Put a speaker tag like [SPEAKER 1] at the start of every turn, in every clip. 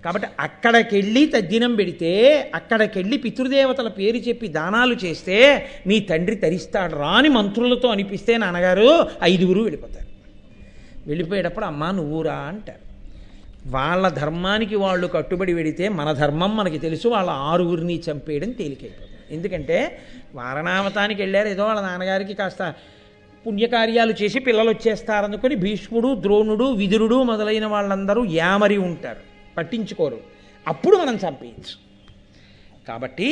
[SPEAKER 1] కాబట్టి అక్కడికెళ్ళి తద్దినం పెడితే అక్కడికెళ్ళి పితృదేవతల పేరు చెప్పి దానాలు చేస్తే మీ తండ్రి తరిస్తాడు రా అని మంత్రులతో అనిపిస్తే నాన్నగారు 5గురు వెళ్ళిపోతారు. వెళ్ళిపోయేటప్పుడు అమ్మా నువ్వురా అంటారు. వాళ్ళ ధర్మానికి వాళ్ళు కట్టుబడి వెడితే మన ధర్మం మనకి తెలుసు, వాళ్ళ 6గురిని చంపేయడం తేలికైపోతుంది. ఎందుకంటే వారణావతానికి వెళ్ళారు, ఏదో వాళ్ళ నాన్నగారికి కాస్త పుణ్యకార్యాలు చేసి పిల్లలు వచ్చేస్తారనుకొని భీష్ముడు, ద్రోణుడు, విదురుడు మొదలైన వాళ్ళందరూ యామరి ఉంటారు, పట్టించుకోరు. అప్పుడు మనం చంపేయచ్చు. కాబట్టి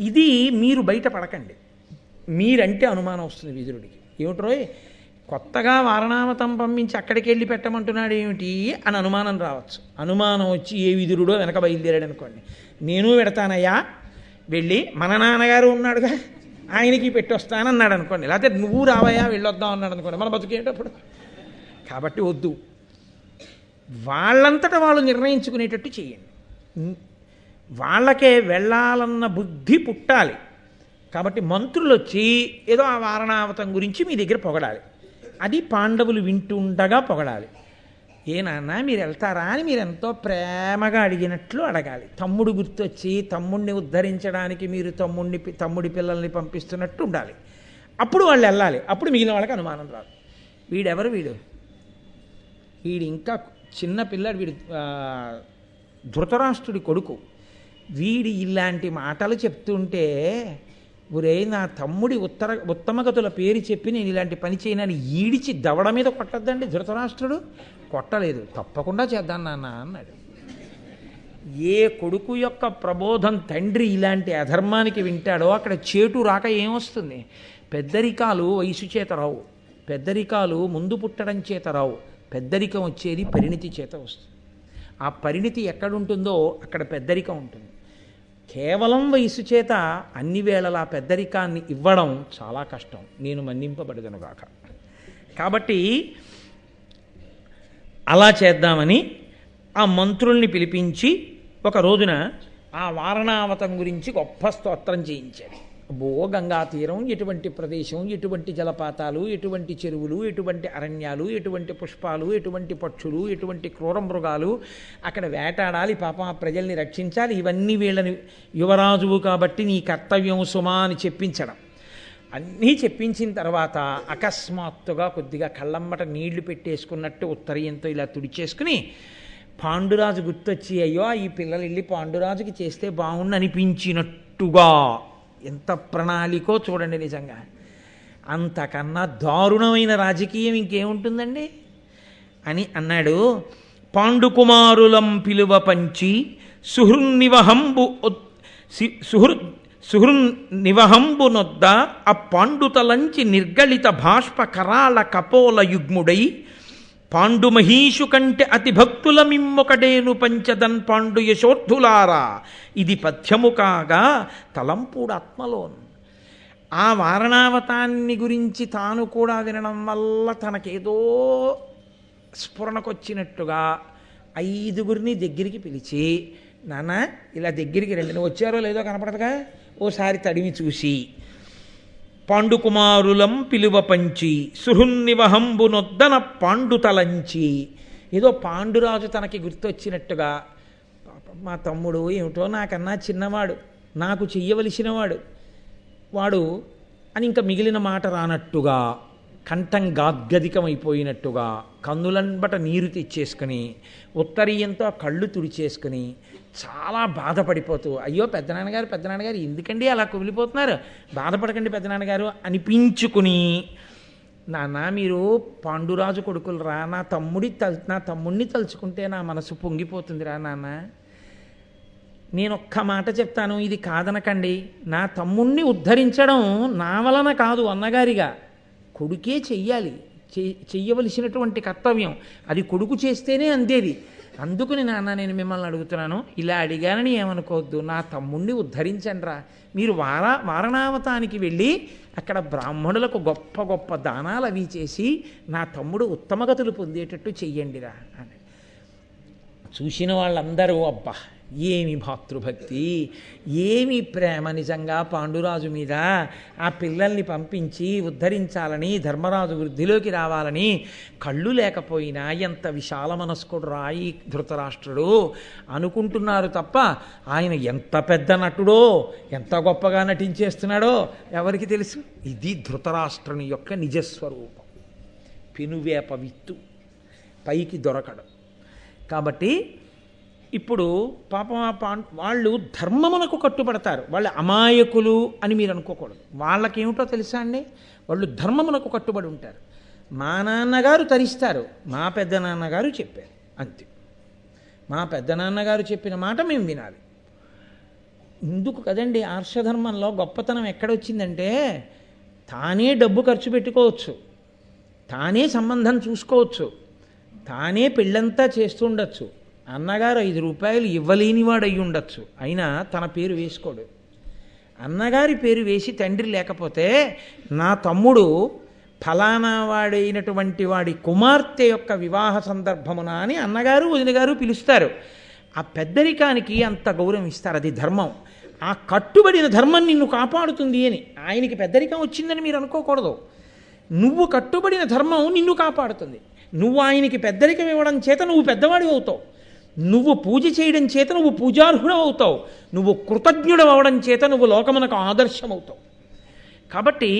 [SPEAKER 1] ఇది మీరు బయట పడకండి. మీరంటే అనుమానం వస్తుంది విదురుడికి. ఏమిట్రో కొత్తగా వారణావతం పంపించి అక్కడికి వెళ్ళి పెట్టమంటున్నాడు ఏమిటి అని అనుమానం రావచ్చు. అనుమానం వచ్చి ఏ విదురుడో వెనక బయలుదేరాడు అనుకోండి, నేను పెడతానయ్యా వెళ్ళి మన నాన్నగారు ఉన్నాడుగా ఆయనకి పెట్టొస్తానన్నాడు అనుకోండి, లేకపోతే నువ్వు రావయ్యా వెళ్ళొద్దాం అన్నాడు అనుకోండి, మన బతుకేటప్పుడు. కాబట్టి వద్దు, వాళ్ళంతటా వాళ్ళు నిర్ణయించుకునేటట్టు చేయండి. వాళ్ళకే వెళ్ళాలన్న బుద్ధి పుట్టాలి. కాబట్టి మంత్రులు వచ్చి ఏదో ఆ వారణావతం గురించి మీ దగ్గర పొగడాలి. అది పాండవులు వింటుండగా పొగడాలి. ఏ నాన్న మీరు వెళ్తారా అని మీరు ఎంతో ప్రేమగా అడిగినట్లు అడగాలి. తమ్ముడు గుర్తొచ్చి తమ్ముడిని ఉద్ధరించడానికి మీరు తమ్ముడి పిల్లల్ని పంపిస్తున్నట్టు ఉండాలి. అప్పుడు వాళ్ళు వెళ్ళాలి. అప్పుడు మిగిలిన వాళ్ళకి అనుమానం రాదు. వీడెవరు వీడు ఇంకా చిన్న పిల్లాడు, వీడు ధృతరాష్ట్రుడి కొడుకు. వీడి ఇలాంటి మాటలు చెప్తుంటే ఒరే నా తమ్ముడి ఉత్తమగతుల పేరు చెప్పి నేను ఇలాంటి పని చేయనని ఈడిచి దవడ మీద కొట్టద్దండి ధృతరాష్ట్రుడు. కొట్టలేదు, తప్పకుండా చేద్దాం నాన్న అన్నాడు. ఏ కొడుకు యొక్క ప్రబోధం తండ్రి ఇలాంటి అధర్మానికి వింటాడో అక్కడ చేటు రాక ఏమొస్తుంది? పెద్దరికాలు వయసు చేత రావు, పెద్దరికాలు ముందు పుట్టడం చేత రావు. పెద్దరికం వచ్చేది పరిణితి చేత వస్తుంది. ఆ పరిణితి ఎక్కడుంటుందో అక్కడ పెద్దరికం ఉంటుంది. కేవలం వయసు చేత అన్ని వేళలా పెద్దరికాన్ని ఇవ్వడం చాలా కష్టం. నేను మన్నింపబడదనుగాక. కాబట్టి అలా చేద్దామని ఆ మంత్రుల్ని పిలిపించి ఒక రోజున ఆ వారణావతం గురించి గొప్ప స్తోత్రం చేయించాడు. గంగా తీరం, ఎటువంటి ప్రదేశం, ఎటువంటి జలపాతాలు, ఎటువంటి చెరువులు, ఎటువంటి అరణ్యాలు, ఎటువంటి పుష్పాలు, ఎటువంటి పక్షులు, ఎటువంటి క్రూర మృగాలు, అక్కడ వేటాడాలి, పాపం ఆ ప్రజల్ని రక్షించాలి. ఇవన్నీ వీళ్ళని యువరాజువు కాబట్టి నీ కర్తవ్యం సుమా అని చెప్పించడం. అన్నీ చెప్పించిన తర్వాత అకస్మాత్తుగా కొద్దిగా కళ్ళమ్మట నీళ్లు పెట్టేసుకున్నట్టు ఉత్తరీయంతో ఇలా తుడిచేసుకుని పాండురాజు గుర్తొచ్చి అయ్యో ఈ పిల్లలు వెళ్ళి పాండురాజుకి చేస్తే బాగుండు అనిపించినట్టుగా, ఎంత ప్రణాళికో చూడండి. నిజంగా అంతకన్నా దారుణమైన రాజకీయం ఇంకేముంటుందండి అని అన్నాడు. పాండుకుమారులం పిలువ పంచి సుహృన్నివహంబు నొద్ద ఆ పాండుతలంచి నిర్గళిత బాష్ప కరాళ కపోల యుగ్ముడై పాండుమహీషు కంటే అతి భక్తుల మిమ్మొకడేను పంచదన్ పాండు యశోర్థులారా ఇది పథ్యము కాగా తలంపుడాత్మలోన్. ఆ వారణావతాన్ని గురించి తాను కూడా వినడం వల్ల తనకేదో స్ఫురణకొచ్చినట్టుగా 5గురిని దగ్గరికి పిలిచి, నాన్న ఇలా దగ్గరికి రండి, నువ్వు వచ్చారో లేదో కనపడదుగా, ఓసారి తడిమి చూసి పాండుకుమారులం పిలువ పంచి సుహృన్నివహంబునొద్దన పాండుతలంచి, ఏదో పాండురాజు తనకి గుర్తొచ్చినట్టుగా, మా తమ్ముడు ఏమిటో నాకన్నా చిన్నవాడు, నాకు చెయ్యవలసినవాడు వాడు అని ఇంకా మిగిలిన మాట రానట్టుగా, కంఠం గాద్గదికమైపోయినట్టుగా, కన్నులంబట నీరు తెచ్చేసుకుని ఉత్తరీయంతో కళ్ళు తుడిచేసుకుని చాలా బాధపడిపోతూ, అయ్యో పెద్దనాన్నగారు ఎందుకండి అలా కుమిలిపోతున్నారు, బాధపడకండి పెద్దనాన్నగారు అనిపించుకుని, నాన్న మీరు పాండురాజు కొడుకులరా, నా తమ్ముడిని తలుచుకుంటే నా మనసు పొంగిపోతుందిరా నాన్న. నేనొక్క మాట చెప్తాను, ఇది కాదనకండి. నా తమ్ముణ్ణి ఉద్ధరించడం నా వలన కాదు, అన్నగారిగా కొడుకే చెయ్యాలి, చెయ్యవలసినటువంటి కర్తవ్యం. అది కొడుకు చేస్తేనే అందేది. అందుకుని నాన్న నేను మిమ్మల్ని అడుగుతున్నాను, ఇలా అడిగానని ఏమనుకోవద్దు, నా తమ్ముణ్ణి ఉద్ధరించండి రా. మీరు వారణావతానికి వెళ్ళి అక్కడ బ్రాహ్మణులకు గొప్ప గొప్ప దానాలు అవి చేసి నా తమ్ముడు ఉత్తమగతులు పొందేటట్టు చెయ్యండిరా అని. చూసిన వాళ్ళందరూ అబ్బా ఏమి భాతృభక్తి, ఏమి ప్రేమ నిజంగా పాండురాజు మీద, ఆ పిల్లల్ని పంపించి ఉద్ధరించాలని, ధర్మరాజు వృద్ధిలోకి రావాలని కళ్ళు లేకపోయినా ఎంత విశాల మనస్కుడు రాయి ధృతరాష్ట్రుడు అనుకుంటున్నారు తప్ప ఆయన ఎంత పెద్ద నటుడో, ఎంత గొప్పగా నటించేస్తున్నాడో ఎవరికి తెలుసు? ఇది ధృతరాష్ట్రుని యొక్క నిజస్వరూపం. పెనువేప విత్తు, పైకి దొరకడం. కాబట్టి ఇప్పుడు పాపం వాళ్ళు ధర్మమునకు కట్టుబడతారు. వాళ్ళు అమాయకులు అని మీరు అనుకోకూడదు. వాళ్ళకేమిటో తెలుసా అండి, వాళ్ళు ధర్మమునకు కట్టుబడి ఉంటారు. మా నాన్నగారు తరిస్తారు, మా పెద్ద నాన్నగారు చెప్పారు, అంతే. మా పెద్ద నాన్నగారు చెప్పిన మాట మేము వినాలి. ఇందుకు కదండి ఆర్షధర్మంలో గొప్పతనం ఎక్కడొచ్చిందంటే, తానే డబ్బు ఖర్చు పెట్టుకోవచ్చు, తానే సంబంధం చూసుకోవచ్చు, తానే పెళ్ళంతా చేస్తుండొచ్చు. అన్నగారు 5 రూపాయలు ఇవ్వలేనివాడు అయి ఉండొచ్చు, అయినా తన పేరు వేసుకోడు. అన్నగారి పేరు వేసి తండ్రి లేకపోతే నా తమ్ముడు ఫలానా వాడైనటువంటి వాడి కుమార్తె యొక్క వివాహ సందర్భమున అని అన్నగారు వదినగారు పిలుస్తారు. ఆ పెద్దరికానికి అంత గౌరవం ఇస్తారు. అది ధర్మం. ఆ కట్టుబడిన ధర్మం నిన్ను కాపాడుతుంది అని. ఆయనకి పెద్దరికం వచ్చిందని మీరు అనుకోకూడదు. నువ్వు కట్టుబడిన ధర్మం నిన్ను కాపాడుతుంది. నువ్వు ఆయనకి పెద్దరికం ఇవ్వడం చేత నువ్వు పెద్దవాడి అవుతావు. నువ్వు పూజ చేయడం చేత నువ్వు పూజార్హుడు అవుతావు. నువ్వు కృతజ్ఞుడు అవడం చేత నువ్వు లోకమునకు ఆదర్శమవుతావు. కాబట్టి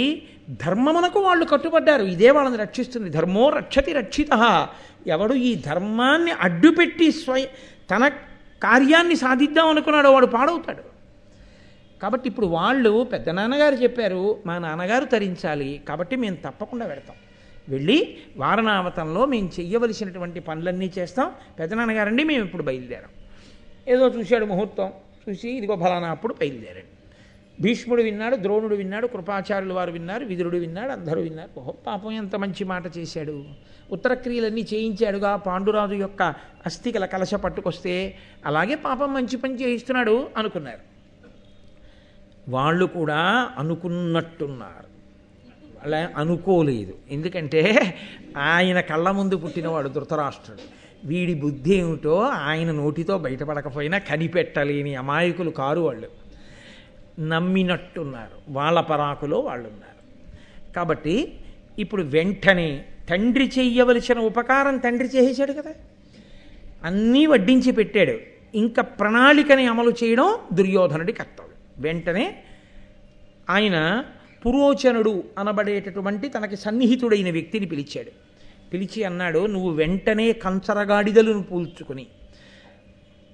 [SPEAKER 1] ధర్మమునకు వాళ్ళు కట్టుబడ్డారు. ఇదే వాళ్ళని రక్షిస్తుంది. ధర్మో రక్షతి రక్షిత. ఎవడు ఈ ధర్మాన్ని అడ్డుపెట్టి తన కార్యాన్ని సాధిద్దాం అనుకున్నాడో వాడు పాడవుతాడు. కాబట్టి ఇప్పుడు వాళ్ళు పెద్ద నాన్నగారు చెప్పారు, మా నాన్నగారు తరించాలి, కాబట్టి మేము తప్పకుండా వెడతాం. వెళ్ళి వారణావతంలో మేము చెయ్యవలసినటువంటి పనులన్నీ చేస్తాం. పెద్దనాన్నగారండి మేము ఇప్పుడు బయలుదేరాం. ఏదో చూశాడు ముహూర్తం, చూసి ఇదిగో ఫలానా అప్పుడు బయలుదేరాడు. భీష్ముడు విన్నాడు, ద్రోణుడు విన్నాడు, కృపాచార్యులు వారు విన్నారు, విదురుడు విన్నాడు, అందరూ విన్నారు. ఓహో పాపం ఎంత మంచి మాట చేశాడు, ఉత్తరక్రియలన్నీ చేయించాడుగా, పాండురాజు యొక్క అస్థికల కలశ పట్టుకొస్తే అలాగే పాపం మంచి పని చేయిస్తున్నాడు అనుకున్నారు. వాళ్ళు కూడా అనుకున్నట్టున్నారు, అలా అనుకోలేదు. ఎందుకంటే ఆయన కళ్ళ ముందు పుట్టినవాడు ధృతరాష్ట్రుడు. వీడి బుద్ధి ఏమిటో ఆయన నోటితో బయటపడకపోయినా కనిపెట్టలేని అమాయకులు కారు వాళ్ళు. నమ్మినట్టున్నారు, వాళ్ళ పరాకులో వాళ్ళు ఉన్నారు. కాబట్టి ఇప్పుడు వెంటనే తండ్రి చెయ్యవలసిన ఉపకారం తండ్రి చేసేశాడు కదా, అన్నీ వడ్డించి పెట్టాడు. ఇంకా ప్రణాళికని అమలు చేయడం దుర్యోధనుడి కర్తవ్యం. వెంటనే ఆయన పురోచనుడు అనబడేటటువంటి తనకి సన్నిహితుడైన వ్యక్తిని పిలిచాడు. పిలిచి అన్నాడు, నువ్వు వెంటనే కంచరగాడిదలను పూల్చుకుని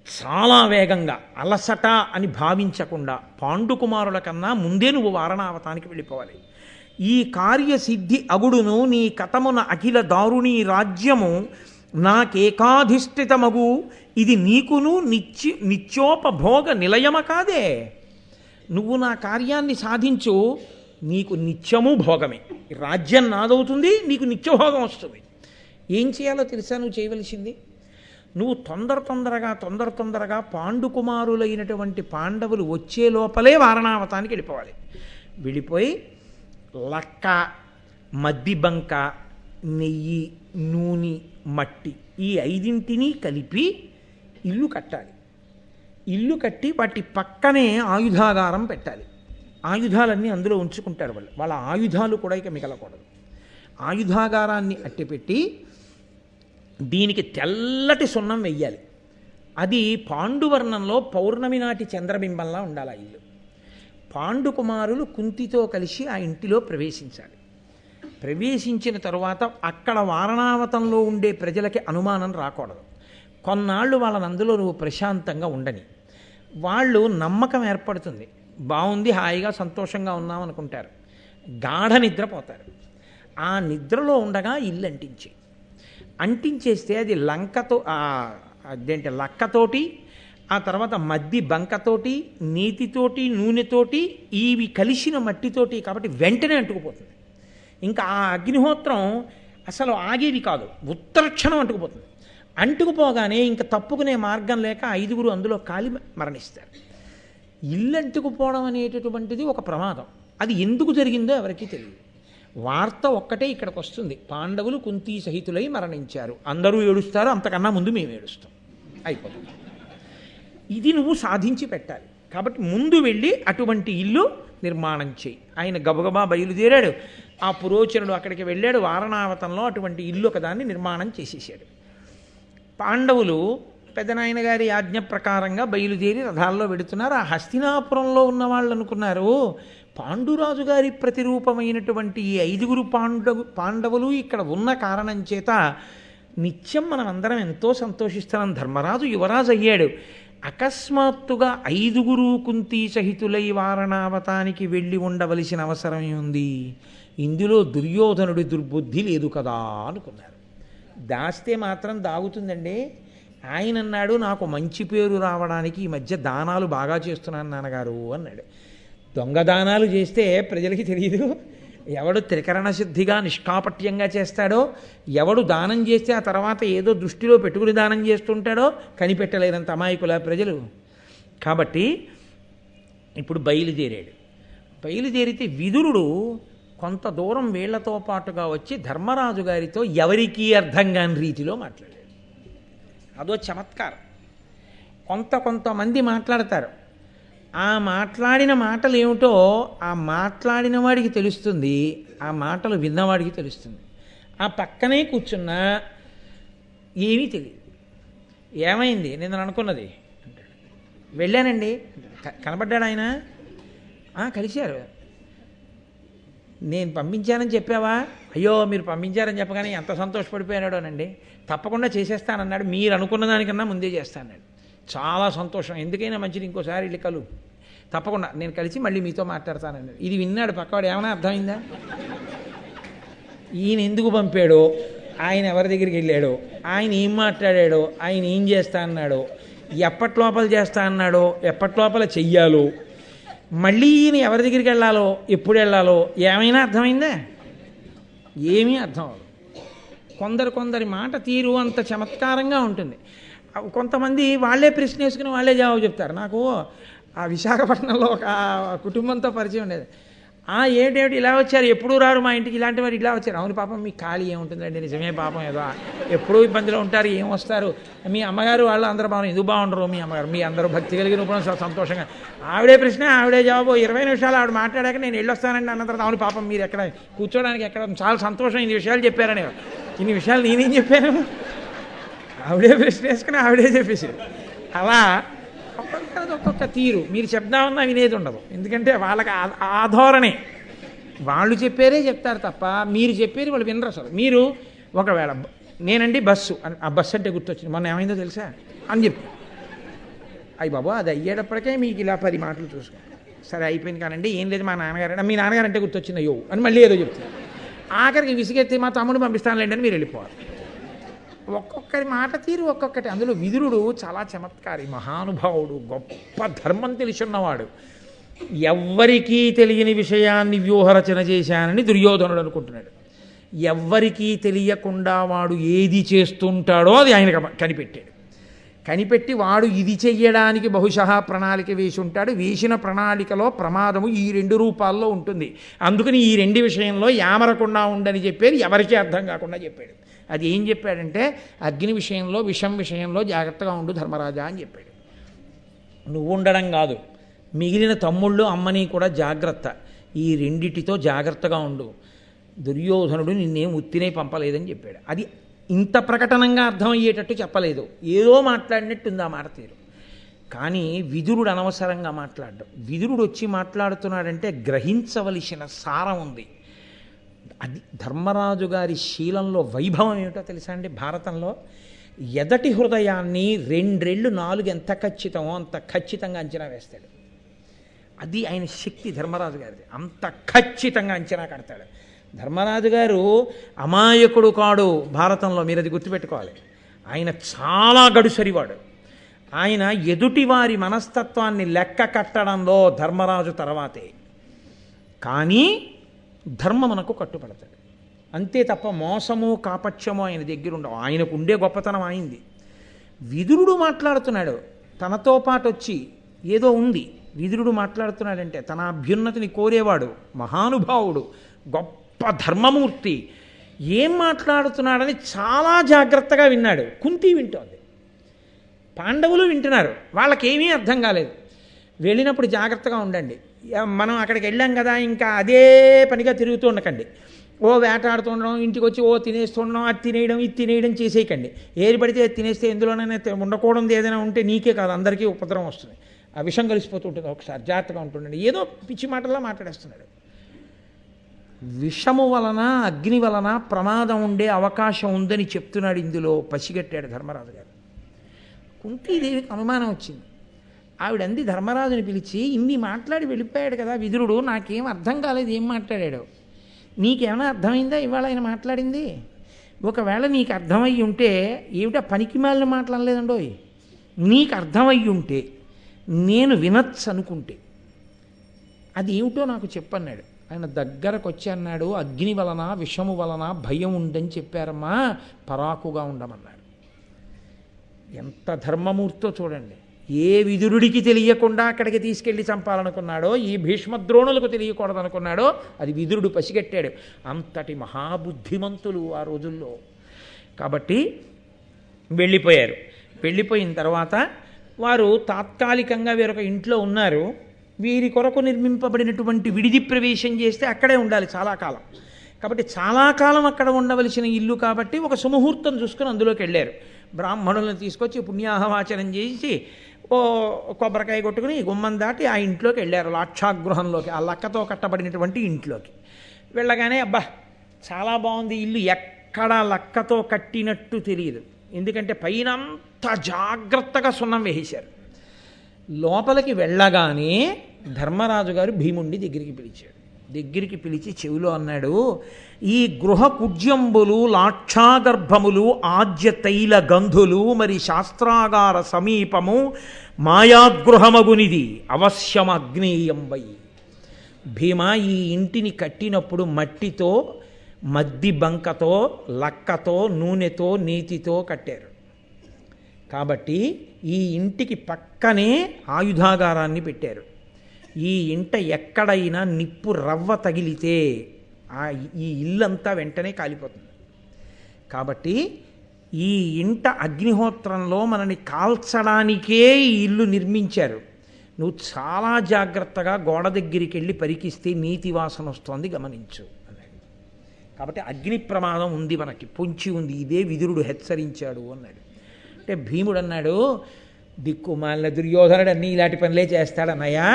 [SPEAKER 1] చాలా వేగంగా, అలసట అని భావించకుండా పాండుకుమారుల కన్నా ముందే నువ్వు వారణావతానికి వెళ్ళిపోవాలి. ఈ కార్యసిద్ధి అగుడును నీ కథమున అఖిల దారుణీ రాజ్యము నాకేకాధిష్ఠితమగు, ఇది నీకును నిత్యోపభోగ నిలయమ కాదే. నువ్వు నా కార్యాన్ని సాధించు, నీకు నిత్యము భోగమే. రాజ్యం నాదవుతుంది, నీకు నిత్యభోగం వస్తుంది. ఏం చేయాలో తెలుసా నువ్వు చేయవలసింది? నువ్వు తొందరగా పాండుకుమారులైనటువంటి పాండవులు వచ్చే లోపలే వారణావతానికి వెళ్ళిపోవాలి. వెళ్ళిపోయి లక్క, మద్ది బంక, నెయ్యి, నూనె, మట్టి ఈ 5 కలిపి ఇల్లు కట్టాలి. ఇల్లు కట్టి వాటి పక్కనే ఆయుధాగారం పెట్టాలి. ఆయుధాలన్నీ అందులో ఉంచుకుంటారు వాళ్ళు. వాళ్ళ ఆయుధాలు కూడా ఇక మిగలకూడదు. ఆయుధాగారాన్ని అట్టిపెట్టి దీనికి తెల్లటి సున్నం వెయ్యాలి. అది పాండువర్ణంలో పౌర్ణమి నాటి చంద్రబింబంలా ఉండాలి ఆ ఇల్లు. పాండుకుమారులు కుంతితో కలిసి ఆ ఇంటిలో ప్రవేశించాలి. ప్రవేశించిన తరువాత అక్కడ వారణావతంలో ఉండే ప్రజలకి అనుమానం రాకూడదు. కొన్నాళ్ళు వాళ్ళని అందులో నువ్వు ప్రశాంతంగా ఉండని. వాళ్ళు నమ్మకం ఏర్పడుతుంది, బాగుంది, హాయిగా సంతోషంగా ఉన్నాం అనుకుంటారు. గాఢ నిద్రపోతారు. ఆ నిద్రలో ఉండగా ఇల్లు అంటించేస్తే అది లక్కతోటి, ఆ తర్వాత మద్ది బంకతోటి, నీతితోటి, నూనెతోటి, ఇవి కలిసిన మట్టితోటి, కాబట్టి వెంటనే అంటుకుపోతుంది. ఇంకా ఆ అగ్నిహోత్రం అసలు ఆగేది కాదు, ఉత్తరక్షణం అంటుకుపోతుంది. అంటుకుపోగానే ఇంకా తప్పుకునే మార్గం లేక 5 అందులో కాలి మరణిస్తారు. ఇల్లు అంటుకుపోవడం అనేటటువంటిది ఒక ప్రమాదం. అది ఎందుకు జరిగిందో ఎవరికీ తెలియదు. వార్త ఒక్కటే ఇక్కడికి వస్తుంది, పాండవులు కుంతీ సహితులై మరణించారు. అందరూ ఏడుస్తారు, అంతకన్నా ముందు మేము ఏడుస్తాం. అయిపోతుంది. ఇది నువ్వు సాధించి పెట్టాలి. కాబట్టి ముందు వెళ్ళి అటువంటి ఇల్లు నిర్మాణం చేయి. ఆయన గబగబా బయలుదేరాడు. ఆ పురోచనుడు అక్కడికి వెళ్ళాడు. వారణావతంలో అటువంటి ఇల్లు ఒకదాన్ని నిర్మాణం చేసేసాడు. పాండవులు పెద్దనాయన గారి ఆజ్ఞ ప్రకారంగా బయలుదేరి రథాల్లో వెడుతున్నారు. ఆ హస్తినాపురంలో ఉన్న వాళ్ళు అనుకున్నారు, పాండురాజు గారి ప్రతిరూపమైనటువంటి ఈ 5 పాండవులు ఇక్కడ ఉన్న కారణం చేత నిత్యం మనం అందరం ఎంతో సంతోషిస్తున్నాం. ధర్మరాజు యువరాజు అయ్యాడు. అకస్మాత్తుగా 5 కుంతీ సహితులై వారణావతానికి వెళ్ళి ఉండవలసిన అవసరం ఉంది. ఇందులో దుర్యోధనుడి దుర్బుద్ధి లేదు కదా అనుకున్నారు. దాస్తే మాత్రం దాగుతుందండి. ఆయన అన్నాడు, నాకు మంచి పేరు రావడానికి ఈ మధ్య దానాలు బాగా చేస్తున్నాను నాన్నగారు అన్నాడు. దొంగ దానాలు చేస్తే ప్రజలకి తెలియదు. ఎవడు త్రికరణ శుద్ధిగా నిష్కాపట్యంగా చేస్తాడో, ఎవడు దానం చేస్తే ఆ తర్వాత ఏదో దృష్టిలో పెట్టుకుని దానం చేస్తుంటాడో కనిపెట్టలేనంత అమాయకుల ప్రజలు. కాబట్టి ఇప్పుడు బయలుదేరాడు. బయలుదేరితే విదురుడు కొంత దూరం వీళ్లతో పాటుగా వచ్చి ధర్మరాజు గారితో ఎవరికీ అర్థం కాని రీతిలో మాట్లాడాడు. అదో చమత్కారం. కొంతమంది మాట్లాడతారు. ఆ మాట్లాడిన మాటలు ఏమిటో ఆ మాట్లాడిన వాడికి తెలుస్తుంది, ఆ మాటలు విన్నవాడికి తెలుస్తుంది. ఆ పక్కనే కూర్చున్నా ఏమీ తెలియదు. ఏమైంది నిన్న అనుకున్నది అంటాడు. వెళ్ళానండి. కనబడ్డాడు ఆయన. కలిశారు. నేను పంపించానని చెప్పావా? అయ్యో మీరు పంపించారని చెప్పగానే ఎంత సంతోషపడిపోయాడోనండి. తప్పకుండా చేసేస్తానన్నాడు. మీరు అనుకున్న దానికన్నా ముందే చేస్తానన్నాడు. చాలా సంతోషం, ఎందుకైనా మంచిది ఇంకోసారి వెళ్ళి కలు, తప్పకుండా నేను కలిసి మళ్ళీ మీతో మాట్లాడతానన్నాడు. ఇది విన్నాడు పక్కవాడు. ఏమైనా అర్థమైందా? ఈయన ఎందుకు పంపాడో, ఆయన ఎవరి దగ్గరికి వెళ్ళాడో, ఆయన ఏం మాట్లాడాడో, ఆయన ఏం చేస్తా అన్నాడో, ఎప్పట్లోపల చేస్తా అన్నాడో, ఎప్పట్లోపల చెయ్యాలో, మళ్ళీ ఈయన ఎవరి దగ్గరికి వెళ్ళాలో, ఎప్పుడు వెళ్ళాలో ఏమైనా అర్థమైందా? ఏమీ అర్థం అవ్వదు. కొందరి మాట తీరు అంత చమత్కారంగా ఉంటుంది. కొంతమంది వాళ్ళే ప్రశ్న వేసుకుని వాళ్ళే జవాబు చెప్తారు. నాకు ఆ విశాఖపట్నంలో ఒక కుటుంబంతో పరిచయం ఉండేది. ఏమిటి ఇలా వచ్చారు, ఎప్పుడూ రారు మా ఇంటికి, ఇలాంటి వారు ఇలా వచ్చారు. అవును పాపం మీకు ఖాళీ ఏముంటుందండి, నిజమే పాపం, ఏదో ఎప్పుడూ ఇబ్బందిలో ఉంటారు, ఏం వస్తారు, మీ అమ్మగారు వాళ్ళు అందరూ బాగున్నారు, ఎందుకు బాగుండరు మీ అమ్మగారు, మీ అందరూ భక్తి కలిగిన కూడా సంతోషంగా. ఆవిడే ప్రశ్న ఆవిడే జవాబు. 20 నిమిషాలు ఆవిడ మాట్లాడాక నేను వెళ్ళొస్తానండి అన్న తర్వాత, అవును పాపం మీరు ఎక్కడ కూర్చోడానికి ఎక్కడ, చాలా సంతోషం ఇన్ని విషయాలు చెప్పారని. ఇన్ని విషయాలు నేనేం చెప్పాను? ఆవిడే ప్రశ్న వేసుకుని ఆవిడే చెప్పేసి. అలా ఒక్కొక్క తీరు. మీరు చెప్దామన్నా వినేది ఉండదు. ఎందుకంటే వాళ్ళకి ఆధోరణే, వాళ్ళు చెప్పారే చెప్తారు తప్ప మీరు చెప్పేది వాళ్ళు వినరు అసలు. మీరు ఒకవేళ నేనండి బస్సు, ఆ బస్సు అంటే గుర్తొచ్చింది, మొన్న ఏమైందో తెలుసా అని చెప్పి, అయ్యి బాబు అది అయ్యేటప్పటికే మీకు ఇలా 10 మాటలు చూసుకో. సరే అయిపోయింది కానండి, ఏం లేదు మా నాన్నగారు, మీ నాన్నగారు అంటే గుర్తొచ్చింది అయ్యో అని మళ్ళీ ఏదో చెప్తారు. ఆఖరికి విసిగెత్తి మా తమ్ముడు పంపిస్తానులేండి అని మీరు వెళ్ళిపోవాలి. ఒక్కొక్కరి మాట తీరు ఒక్కొక్కటి. అందులో విదురుడు చాలా చమత్కారి, మహానుభావుడు, గొప్ప ధర్మం తెలిసున్నవాడు. ఎవ్వరికీ తెలియని విషయాన్ని వ్యూహరచన చేశానని దుర్యోధనుడు అనుకుంటున్నాడు. ఎవ్వరికీ తెలియకుండా వాడు ఏది చేస్తుంటాడో అది ఆయన కనిపెట్టాడు. కనిపెట్టి వాడు ఇది చెయ్యడానికి బహుశా ప్రణాళిక వేసి ఉంటాడు. వేసిన ప్రణాళికలో ప్రమాదము ఈ 2 రూపాల్లో ఉంటుంది. అందుకని ఈ 2 విషయంలో యామరకుండా ఉండని చెప్పేది ఎవరికీ అర్థం కాకుండా చెప్పాడు. అది ఏం చెప్పాడంటే, అగ్ని విషయంలో, విషం విషయంలో జాగ్రత్తగా ఉండు ధర్మరాజా అని చెప్పాడు. నువ్వు ఉండడం కాదు, మిగిలిన తమ్ముళ్ళు అమ్మని కూడా జాగ్రత్త, ఈ 2టితో జాగ్రత్తగా ఉండు. దుర్యోధనుడు నిన్నేం ఉత్తినే పంపలేదని చెప్పాడు. అది ఇంత ప్రకటనంగా అర్థమయ్యేటట్టు చెప్పలేదు, ఏదో మాట్లాడినట్టుంది ఆ మాట తీరు. కానీ విదురుడు అనవసరంగా మాట్లాడ్డాడు. విదురుడు వచ్చి మాట్లాడుతున్నాడంటే గ్రహించవలసిన సారం ఉంది. అది ధర్మరాజు గారి శీలంలో వైభవం ఏమిటో తెలుసా అండి? భారతంలో ఎదటి హృదయాన్ని 2 రెళ్ళు 4 ఎంత ఖచ్చితమో అంత ఖచ్చితంగా అంచనా వేస్తాడు. అది ఆయన శక్తి ధర్మరాజు గారిది. అంత ఖచ్చితంగా అంచనా కడతాడు. ధర్మరాజు గారు అమాయకుడు కాడు భారతంలో, మీరు అది గుర్తుపెట్టుకోవాలి. ఆయన చాలా గడుసరివాడు. ఆయన ఎదుటివారి మనస్తత్వాన్ని లెక్క కట్టడంలో ధర్మరాజు తర్వాతే. కానీ ధర్మమునకు కట్టుబడతాడు అంతే తప్ప మోసము కాపట్యము ఆయన దగ్గర ఉండవు. ఆయనకు ఉండే గొప్పతనం అయింది. విదురుడు మాట్లాడుతున్నాడు, తనతో పాటు వచ్చి ఏదో ఉంది. విదురుడు మాట్లాడుతున్నాడంటే తన అభ్యున్నతిని కోరేవాడు, మహానుభావుడు, గొప్ప ధర్మమూర్తి. ఏం మాట్లాడుతున్నాడని చాలా జాగ్రత్తగా విన్నాడు. కుంతి వింటోంది. పాండవులు వింటున్నారు, వాళ్ళకేమీ అర్థం కాలేదు. వెళ్ళినప్పుడు జాగ్రత్తగా ఉండండి. మనం అక్కడికి వెళ్ళాం కదా, ఇంకా అదే పనిగా తిరుగుతూ ఉండకండి. ఓ వేటాడుతుండడం, ఇంటికి వచ్చి ఓ తినేస్తుండడం, అది తినేయడం ఇది తినేయడం చేసేయకండి. ఏది పడితే అది తినేస్తే ఎందులోనైనా ఉండకూడదు ఏదైనా ఉంటే నీకే కాదు అందరికీ ఉపద్రవం వస్తుంది. ఆ విషం కలిసిపోతూ ఉంటుంది. ఒకసారి జాగ్రత్తగా ఉంటుండండి. ఏదో పిచ్చి మాటల్లో మాట్లాడేస్తున్నాడు. విషము వలన అగ్ని వలన ప్రమాదం ఉండే అవకాశం ఉందని చెప్తున్నాడు. ఇందులో పసిగట్టాడు ధర్మరాజు గారు. కుంతీదేవికి అనుమానం వచ్చింది. ఆవిడంది ధర్మరాజుని పిలిచి, ఇన్ని మాట్లాడి వెళ్ళిపోయాడు కదా విదురుడు, నాకేం అర్థం కాలేదు ఏం మాట్లాడాడు. నీకేమైనా అర్థమైందా ఇవాళ ఆయన మాట్లాడింది? ఒకవేళ నీకు అర్థమయ్యి ఉంటే, ఏమిటా పనికిమాలిన మాట్లాడలేదండోయ్, నీకు అర్థమయ్యి ఉంటే నేను వినొచ్చు అనుకుంటే అది ఏమిటో నాకు చెప్పన్నాడు. ఆయన దగ్గరకు వచ్చి అన్నాడు, అగ్ని వలన విషము వలన భయం ఉందని చెప్పారమ్మా, పరాకుగా ఉండమన్నాడు. ఎంత ధర్మమూర్తో చూడండి. ఏ విదురుడికి తెలియకుండా అక్కడికి తీసుకెళ్ళి చంపాలనుకున్నాడో, ఈ భీష్మద్రోణులకు తెలియకూడదనుకున్నాడో అది విదురుడు పసిగట్టాడు. అంతటి మహాబుద్ధిమంతులు ఆ రోజుల్లో. కాబట్టి వెళ్ళిపోయారు. వెళ్ళిపోయిన తర్వాత వారు తాత్కాలికంగా వేరొక ఇంట్లో ఉన్నారు. వీరి కొరకు నిర్మింపబడినటువంటి విడిది ప్రవేశం చేస్తే అక్కడే ఉండాలి చాలా కాలం. కాబట్టి చాలా కాలం అక్కడ ఉండవలసిన ఇల్లు కాబట్టి ఒక సుముహూర్తం చూసుకొని అందులోకి వెళ్ళారు. బ్రాహ్మణులను తీసుకొచ్చి పుణ్యాహవాచనం చేసి ఓ కొబ్బరికాయ కొట్టుకుని గుమ్మం దాటి ఆ ఇంట్లోకి వెళ్ళారు. లాక్షాగృహంలోకి, ఆ లక్కతో కట్టబడినటువంటి ఇంట్లోకి వెళ్ళగానే అబ్బా చాలా బాగుంది ఇల్లు, ఎక్కడా లక్కతో కట్టినట్టు తెలియదు. ఎందుకంటే పైన అంతా జాగ్రత్తగా సున్నం వేసేశారు. లోపలికి వెళ్ళగానే ధర్మరాజు గారు భీముణ్ణి దగ్గరికి పిలిచాడు. దగ్గరికి పిలిచి చెవిలో అన్నాడు, ఈ గృహ కుజ్యంబులు లాక్షాగర్భములు ఆజ్య తైల గంధులు మరి శాస్త్రాగార సమీపము మాయాగృహమగునిది అవశ్యమగ్నేయంబై. భీమ, ఈ ఇంటిని కట్టినప్పుడు మట్టితో, మద్ది బంకతో, లక్కతో, నూనెతో, నీతితో కట్టారు. కాబట్టి ఈ ఇంటికి పక్కనే ఆయుధాగారాన్ని పెట్టారు. ఈ ఇంట ఎక్కడైనా నిప్పు రవ్వ తగిలితే ఈ ఇల్లంతా వెంటనే కాలిపోతుంది. కాబట్టి ఈ ఇంట అగ్నిహోత్రంలో మనని కాల్చడానికే ఈ ఇల్లు నిర్మించారు. నువ్వు చాలా జాగ్రత్తగా గోడ దగ్గరికి వెళ్ళి పరికిస్తే నీతి వాసన వస్తోంది గమనించు అన్నాడు. కాబట్టి అగ్ని ప్రమాదం ఉంది, మనకి పొంచి ఉంది, ఇదే విదురుడు హెచ్చరించాడు అన్నాడు. అంటే భీముడు అన్నాడు, దిక్కుమాలిన దుర్యోధనుడు అన్నీ ఇలాంటి పనులే చేస్తాడన్నయ్యా,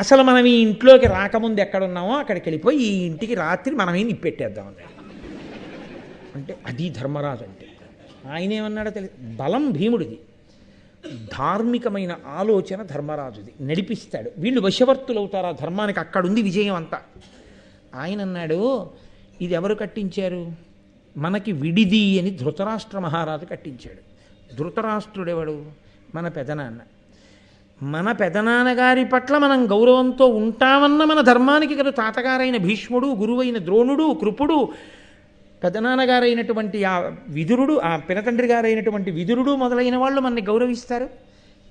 [SPEAKER 1] అసలు మనం ఈ ఇంట్లోకి రాకముందు ఎక్కడున్నామో అక్కడికి వెళ్ళిపోయి ఈ ఇంటికి రాత్రి మనమే నిప్పెట్టేద్దాం అన్నాడు. అంటే అది ధర్మరాజు అంటే. ఆయన ఏమన్నాడో తెలియదు. బలం భీముడిది, ధార్మికమైన ఆలోచన ధర్మరాజుది, నడిపిస్తాడు. వీళ్ళు వశవర్తులు అవుతారు ఆ ధర్మానికి, అక్కడుంది విజయం అంతా. ఆయన అన్నాడు, ఇది ఎవరు కట్టించారు? మనకి విడిది అని ధృతరాష్ట్ర మహారాజు కట్టించాడు. ధృతరాష్ట్రుడెవడు? మన పెదనాన్న. మన పెదనాన్నగారి పట్ల మనం గౌరవంతో ఉంటామన్న మన ధర్మానికి కదా తాతగారైన భీష్ముడు, గురువైన ద్రోణుడు, కృపుడు, పెదనాన్నగారైనటువంటి ఆ విదురుడు, ఆ పినతండ్రి గారైనటువంటి విదురుడు మొదలైన వాళ్ళు మనని గౌరవిస్తారు.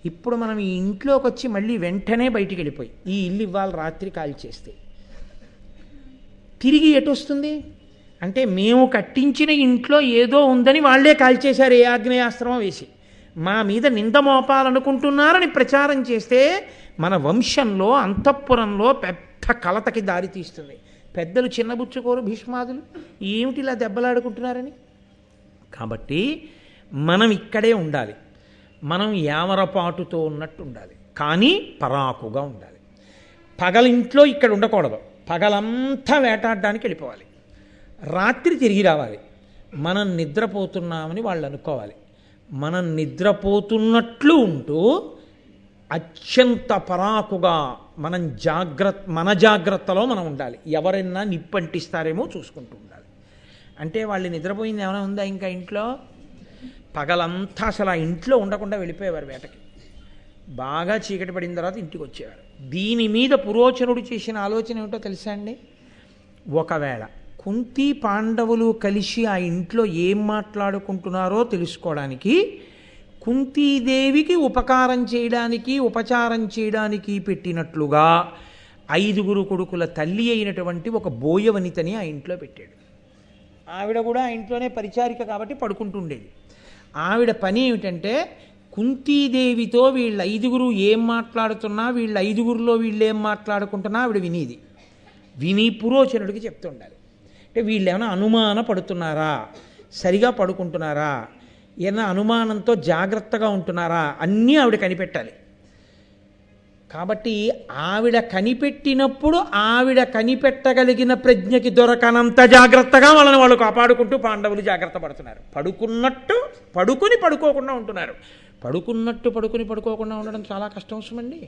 [SPEAKER 1] ఇప్పుడు మనం ఈ ఇంట్లోకి వచ్చి మళ్ళీ వెంటనే బయటికి వెళ్ళిపోయి ఈ ఇల్లు ఇవాళ రాత్రి కాల్చేస్తే తిరిగి ఎటు వస్తుంది? అంటే మేము కట్టించిన ఇంట్లో ఏదో ఉందని వాళ్లే కాల్చేశారు, ఏ ఆగ్నేయాస్త్రమో వేసి మా మీద నింద మోపాలనుకుంటున్నారని ప్రచారం చేస్తే మన వంశంలో అంతఃపురంలో పెద్ద కలతకి దారి తీస్తుంది. పెద్దలు చిన్నబుచ్చుకోరు భీష్మాదులు, ఏమిటి ఇలా దెబ్బలాడుకుంటున్నారని. కాబట్టి మనం ఇక్కడే ఉండాలి, మనం యామరపాటుతో ఉన్నట్టు ఉండాలి, కానీ పరాకుగా ఉండాలి. పగలింట్లో ఇక్కడ ఉండకూడదు, పగలంతా వేటాడడానికి వెళ్ళిపోవాలి, రాత్రి తిరిగి రావాలి. మనం నిద్రపోతున్నామని వాళ్ళు అనుకోవాలి. మనం నిద్రపోతున్నట్లు ఉంటూ అత్యంత పరాకుగా మన జాగ్రత్తలో మనం ఉండాలి. ఎవరైనా నిప్పంటిస్తారేమో చూసుకుంటూ ఉండాలి. అంటే వాళ్ళు నిద్రపోయింది ఏమైనా ఉందా ఇంకా ఇంట్లో? పగలంతా అసలు ఆ ఇంట్లో ఉండకుండా వెళ్ళిపోయేవారు వేటకి. బాగా చీకటి పడిన తర్వాత ఇంటికి వచ్చేవారు. దీని మీద పురోచనుడు చేసిన ఆలోచన ఏమిటో తెలుసా అండి? ఒకవేళ కుంతి పాండవులు కలిసి ఆ ఇంట్లో ఏం మాట్లాడుకుంటున్నారో తెలుసుకోవడానికి, కుంతీదేవికి ఉపకారం చేయడానికి, ఉపచారం చేయడానికి పెట్టినట్లుగా 5 కొడుకుల తల్లి అయినటువంటి ఒక బోయవనితని ఆ ఇంట్లో పెట్టాడు. ఆవిడ కూడా ఆ ఇంట్లోనే పరిచారిక కాబట్టి పడుకుంటుండేది. ఆవిడ పని ఏమిటంటే కుంతీదేవితో వీళ్ళ ఐదుగురు ఏం మాట్లాడుతున్నా వీళ్ళ ఐదుగురిలో వీళ్ళు ఏం మాట్లాడుకుంటున్నా ఆవిడ వినేది. విని పురోచనుడికి చెప్తుండాలి. అంటే వీళ్ళు ఏమైనా అనుమాన పడుతున్నారా, సరిగా పడుకుంటున్నారా, ఏమైనా అనుమానంతో జాగ్రత్తగా ఉంటున్నారా, అన్నీ ఆవిడ కనిపెట్టాలి. కాబట్టి ఆవిడ కనిపెట్టినప్పుడు ఆవిడ కనిపెట్టగలిగిన ప్రజ్ఞకి దొరకనంత జాగ్రత్తగా వాళ్ళని వాళ్ళు కాపాడుకుంటూ పాండవులు జాగ్రత్త పడుతున్నారు. పడుకున్నట్టు పడుకోకుండా ఉంటున్నారు. పడుకోకుండా ఉండడం చాలా కష్టం అవసరమండి.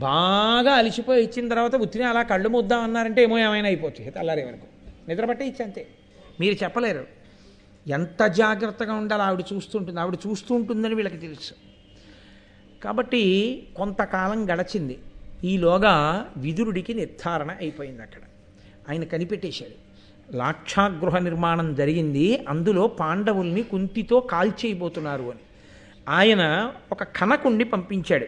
[SPEAKER 1] బాగా అలిసిపోయి ఇచ్చిన తర్వాత ఉత్తిని అలా కళ్ళు ముద్దాం అన్నారంటే ఏమైనా అయిపోతుంది తెల్లారే వరకు. నిద్రపట్టే ఇచ్చంతే. మీరు చెప్పలేరు ఎంత జాగ్రత్తగా ఉండాలి. ఆవిడ చూస్తూ ఉంటుందని వీళ్ళకి తెలుసు. కాబట్టి కొంతకాలం గడచింది. ఈలోగా విదురుడికి నిర్ధారణ అయిపోయింది. అక్కడ ఆయన కనిపెట్టేశాడు. లాక్షాగృహ నిర్మాణం జరిగింది, అందులో పాండవుల్ని కుంతితో కాల్చేయబోతున్నారు అని. ఆయన ఒక కనకుణ్ణి పంపించాడు.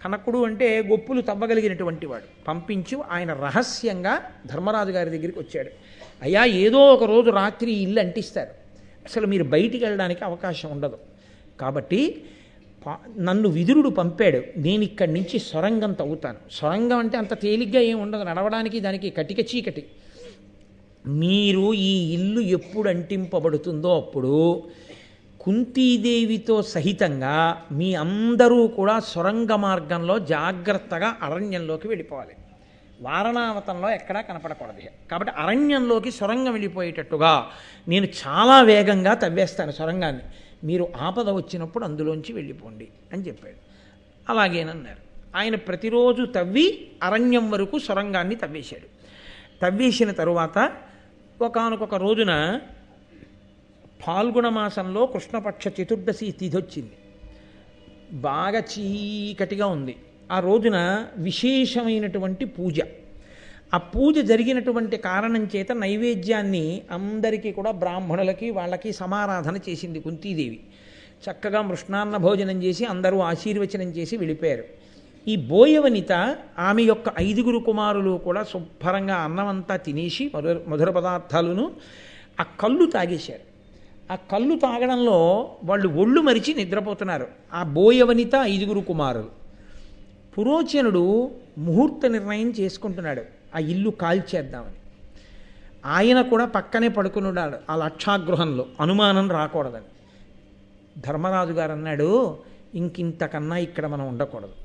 [SPEAKER 1] కనకుడు అంటే గొప్పులు తవ్వగలిగినటువంటి వాడు. పంపించి ఆయన రహస్యంగా ధర్మరాజు గారి దగ్గరికి వచ్చాడు. అయ్యా, ఏదో ఒక రోజు రాత్రి ఇల్లు అంటిస్తారు, అసలు మీరు బయటికి వెళ్ళడానికి అవకాశం ఉండదు. కాబట్టి నన్ను విదురుడు పంపాడు, నేను ఇక్కడి నుంచి సొరంగం తవ్వుతాను. సొరంగం అంటే అంత తేలిగ్గా ఏమి ఉండదు, నడవడానికి దానికి కటిక చీకటి. మీరు ఈ ఇల్లు ఎప్పుడు అంటింపబడుతుందో అప్పుడు కుంతీదేవితో సహితంగా మీ అందరూ కూడా సొరంగ మార్గంలో జాగ్రత్తగా అరణ్యంలోకి వెళ్ళిపోవాలి. వారణావతంలో ఎక్కడా కనపడకూడదు. కాబట్టి అరణ్యంలోకి సొరంగం వెళ్ళిపోయేటట్టుగా నేను చాలా వేగంగా తవ్వేస్తాను సొరంగాన్ని, మీరు ఆపద వచ్చినప్పుడు అందులోంచి వెళ్ళిపోండి అని చెప్పాడు. అలాగేనన్నారు. ఆయన ప్రతిరోజు తవ్వి అరణ్యం వరకు సొరంగాన్ని తవ్వేశాడు. తవ్వేసిన తరువాత ఒకానొక రోజున ఫాల్గుణ మాసంలో కృష్ణపక్ష చతుర్దశి తిథి వచ్చింది. బాగా చీకటిగా ఉంది. ఆ రోజున విశేషమైనటువంటి పూజ. ఆ పూజ జరిగినటువంటి కారణం చేత నైవేద్యాన్ని అందరికీ కూడా బ్రాహ్మణులకి వాళ్ళకి సమారాధన చేసింది కుంతీదేవి. చక్కగా మృష్ణాన్న భోజనం చేసి అందరూ ఆశీర్వచనం చేసి వెళ్ళిపోయారు. ఈ బోయవనిత ఆమె యొక్క 5 కుమారులు కూడా శుభ్రంగా అన్నమంతా తినేసి మధుర పదార్థాలను ఆ కళ్ళు తాగేశారు. ఆ కళ్ళు తాగడంలో వాళ్ళు ఒళ్ళు మరిచి నిద్రపోతున్నారు. ఆ బోయవనిత 5 కుమారులు. పురోచనుడు ముహూర్త నిర్ణయం చేసుకుంటున్నాడు, ఆ ఇల్లు కాల్చేద్దామని. ఆయన కూడా పక్కనే పడుకున్నాడు ఆ లక్షాగృహంలో, అనుమానం రాకూడదని. ధర్మరాజు గారు అన్నాడు, ఇంకింతకన్నా ఇక్కడ మనం ఉండకూడదు.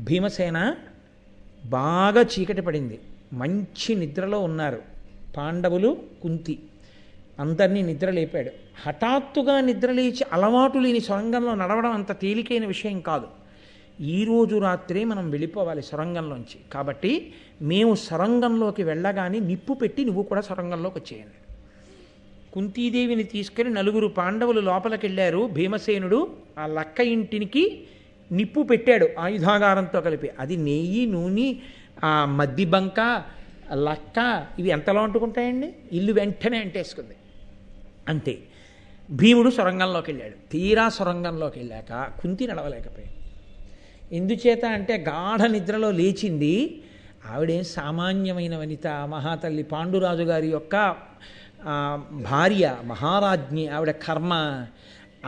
[SPEAKER 1] భీమసేన బాగా చీకటి పడింది, మంచి నిద్రలో ఉన్నారు పాండవులు, కుంతి. అందరినీ నిద్ర లేపాడు. హఠాత్తుగా నిద్రలేచి అలవాటు లేని సొరంగంలో నడవడం అంత తేలికైన విషయం కాదు. ఈరోజు రాత్రే మనం వెళ్ళిపోవాలి సొరంగంలోంచి. కాబట్టి మేము సొరంగంలోకి వెళ్ళగానే నిప్పు పెట్టి నువ్వు కూడా సొరంగంలోకి వచ్చేయండి. కుంతీదేవిని తీసుకెళ్ళి 4 పాండవులు లోపలికి వెళ్ళారు. భీమసేనుడు ఆ లక్క ఇంటికి నిప్పు పెట్టాడు ఆయుధాగారంతో కలిపి. అది నెయ్యి, నూనె, ఆ మద్ది బంక, లక్క ఇవి ఎంతలో అంటుకుంటాయండి? ఇల్లు వెంటనే అంటేసుకుంది. అంతే. భీముడు సొరంగంలోకి వెళ్ళాడు. తీరా సొరంగంలోకి వెళ్ళాక కుంతి నడవలేకపోయింది. ఎందుచేత అంటే గాఢ నిద్రలో లేచింది. ఆవిడేం సామాన్యమైన వనిత, మహాతల్లి పాండురాజు గారి యొక్క భార్య, మహారాజ్ఞి. ఆవిడ కర్మ,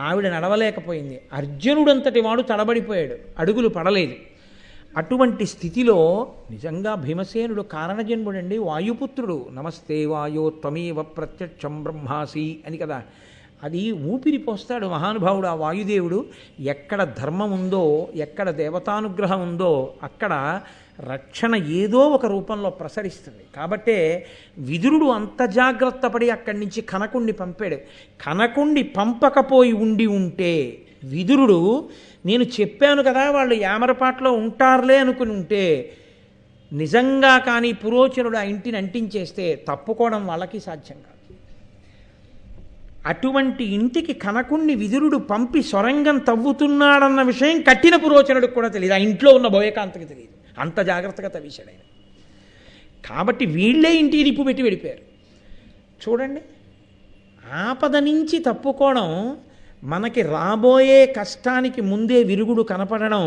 [SPEAKER 1] ఆవిడ నడవలేకపోయింది. అర్జునుడంతటి వాడు తడబడిపోయాడు, అడుగులు పడలేదు. అటువంటి స్థితిలో నిజంగా భీమసేనుడు కారణజన్ముడండి, వాయుపుత్రుడు. నమస్తే వాయో త్వమేవ ప్రత్యక్షం బ్రహ్మాసి అని కదా. అది ఊపిరి పోస్తాడు మహానుభావుడు ఆ వాయుదేవుడు. ఎక్కడ ధర్మం ఉందో, ఎక్కడ దేవతానుగ్రహం ఉందో అక్కడ రక్షణ ఏదో ఒక రూపంలో ప్రసరిస్తుంది. కాబట్టే విదురుడు అంత జాగ్రత్త పడి అక్కడి నుంచి కనకుణ్ణి పంపాడు. కనకుణ్ణి పంపకపోయి ఉంటే విదురుడు, నేను చెప్పాను కదా వాళ్ళు యామరపాట్లో ఉంటారులే అనుకుని ఉంటే, నిజంగా కానీ పురోచనుడు ఆ ఇంటిని అంటించేస్తే తప్పుకోవడం వాళ్ళకి సాధ్యం కాదు. అటువంటి ఇంటికి కనకుణ్ణి విదురుడు పంపి సొరంగం తవ్వుతున్నాడన్న విషయం కట్టిన పురోచనుడికి కూడా తెలియదు, ఆ ఇంట్లో ఉన్న బోయకాంతకి తెలియదు. అంత జాగ్రత్తగా తవ్వేశాడు ఆయన. కాబట్టి వీళ్ళే ఇంటికి నిప్పు పెట్టి వెళ్ళిపోయారు. చూడండి, ఆపద నుంచి తప్పుకోవడం, మనకి రాబోయే కష్టానికి ముందే విరుగుడు కనపడడం,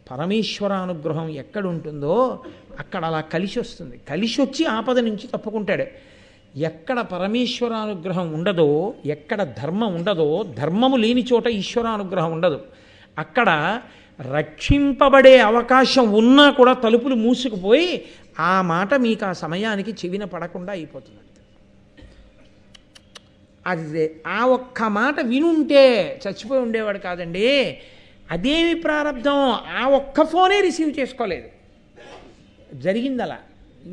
[SPEAKER 1] పరమేశ్వరానుగ్రహం ఎక్కడుంటుందో అక్కడ అలా కలిసి వస్తుంది. కలిసి వచ్చి ఆపద నుంచి తప్పుకుంటాడు. ఎక్కడ పరమేశ్వరానుగ్రహం ఉండదో, ఎక్కడ ధర్మం ఉండదో, ధర్మము లేని చోట ఈశ్వరానుగ్రహం ఉండదు. అక్కడ రక్షింపబడే అవకాశం ఉన్నా కూడా తలుపులు మూసుకుపోయి ఆ మాట మీకు ఆ సమయానికి చెవిన పడకుండా అయిపోతుంది. అదే ఆ ఒక్క మాట వినుంటే చచ్చిపోయి ఉండేవాడు కాదండి. అదేమి ప్రారంధం, ఆ ఒక్క ఫోనే రిసీవ్ చేసుకోలేదు. జరిగింది అలా.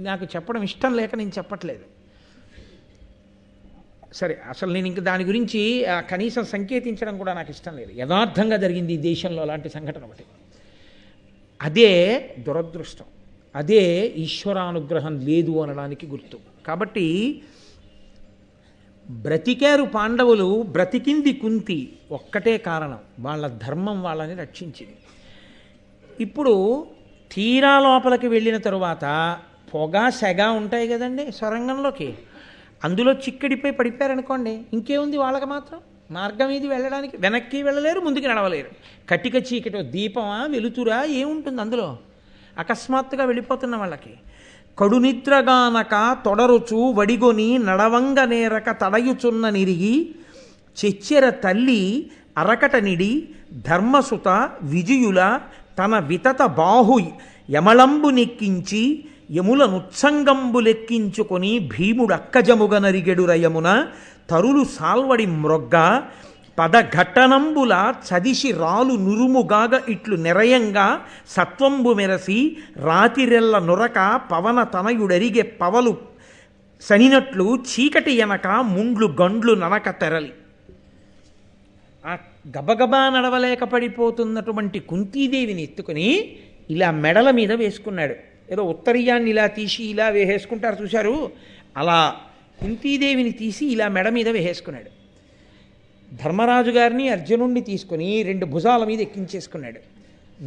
[SPEAKER 1] నాకు చెప్పడం ఇష్టం లేక నేను చెప్పట్లేదు. సరే, అసలు నేను ఇంక దాని గురించి కనీసం సంకేతించడం కూడా నాకు ఇష్టం లేదు. యథార్థంగా జరిగింది ఈ దేశంలో అలాంటి సంఘటన ఒకటి. అదే దురదృష్టం, అదే ఈశ్వరానుగ్రహం లేదు అనడానికి గుర్తు. కాబట్టి బ్రతికారు పాండవులు, బ్రతికింది కుంతి. ఒక్కటే కారణం, వాళ్ళ ధర్మం వాళ్ళని రక్షించింది. ఇప్పుడు తీరా లోపలికి వెళ్ళిన తరువాత పొగ సెగ ఉంటాయి కదండి సొరంగంలోకి, అందులో చిక్కడిపోయి పడిపోయారనుకోండి, ఇంకేముంది వాళ్ళకి మాత్రం మార్గం ఇది వెళ్ళడానికి. వెనక్కి వెళ్ళలేరు, ముందుకు నడవలేరు. కటిక చీకటి, దీపమా వెలుతురా ఏముంటుంది అందులో? అకస్మాత్తుగా వెళ్ళిపోతున్న వాళ్ళకి. కడునిద్రగానక తొడరుచు వడిగొని నడవంగ నేరక తడయుచున్న నిరిగి చెచ్చెర తల్లి అరకట నిడి ధర్మసుత విజయుల తన వితత బాహు యమళంబు నెక్కించి యముల నుత్సంగంబు లెక్కించుకొని భీముడక్కజముగ నరిగెడు రయమున తరులు సాల్వడి మ్రొగ్గ పదఘట్టనంబుల చదిసి రాలు నురుముగాగ ఇట్లు నెరయంగా సత్వంబు మెరసి రాతిరెల్ల నొరక పవన తనయుడరిగే పవలు సనినట్లు చీకటి ఎనక ముండ్లు గండ్లు ననక తెరలి. ఆ గబగబా నడవలేక పడిపోతున్నటువంటి కుంతీదేవిని ఎత్తుకుని ఇలా మెడల మీద వేసుకున్నాడు. ఏదో ఉత్తరీయాన్ని ఇలా తీసి ఇలా వేసేసుకుంటారు చూశారు, అలా కుంతీదేవిని తీసి ఇలా మెడ మీద వేసేసుకున్నాడు. ధర్మరాజు గారిని అర్జునుణ్ణి తీసుకుని 2 భుజాల మీద ఎక్కించేసుకున్నాడు.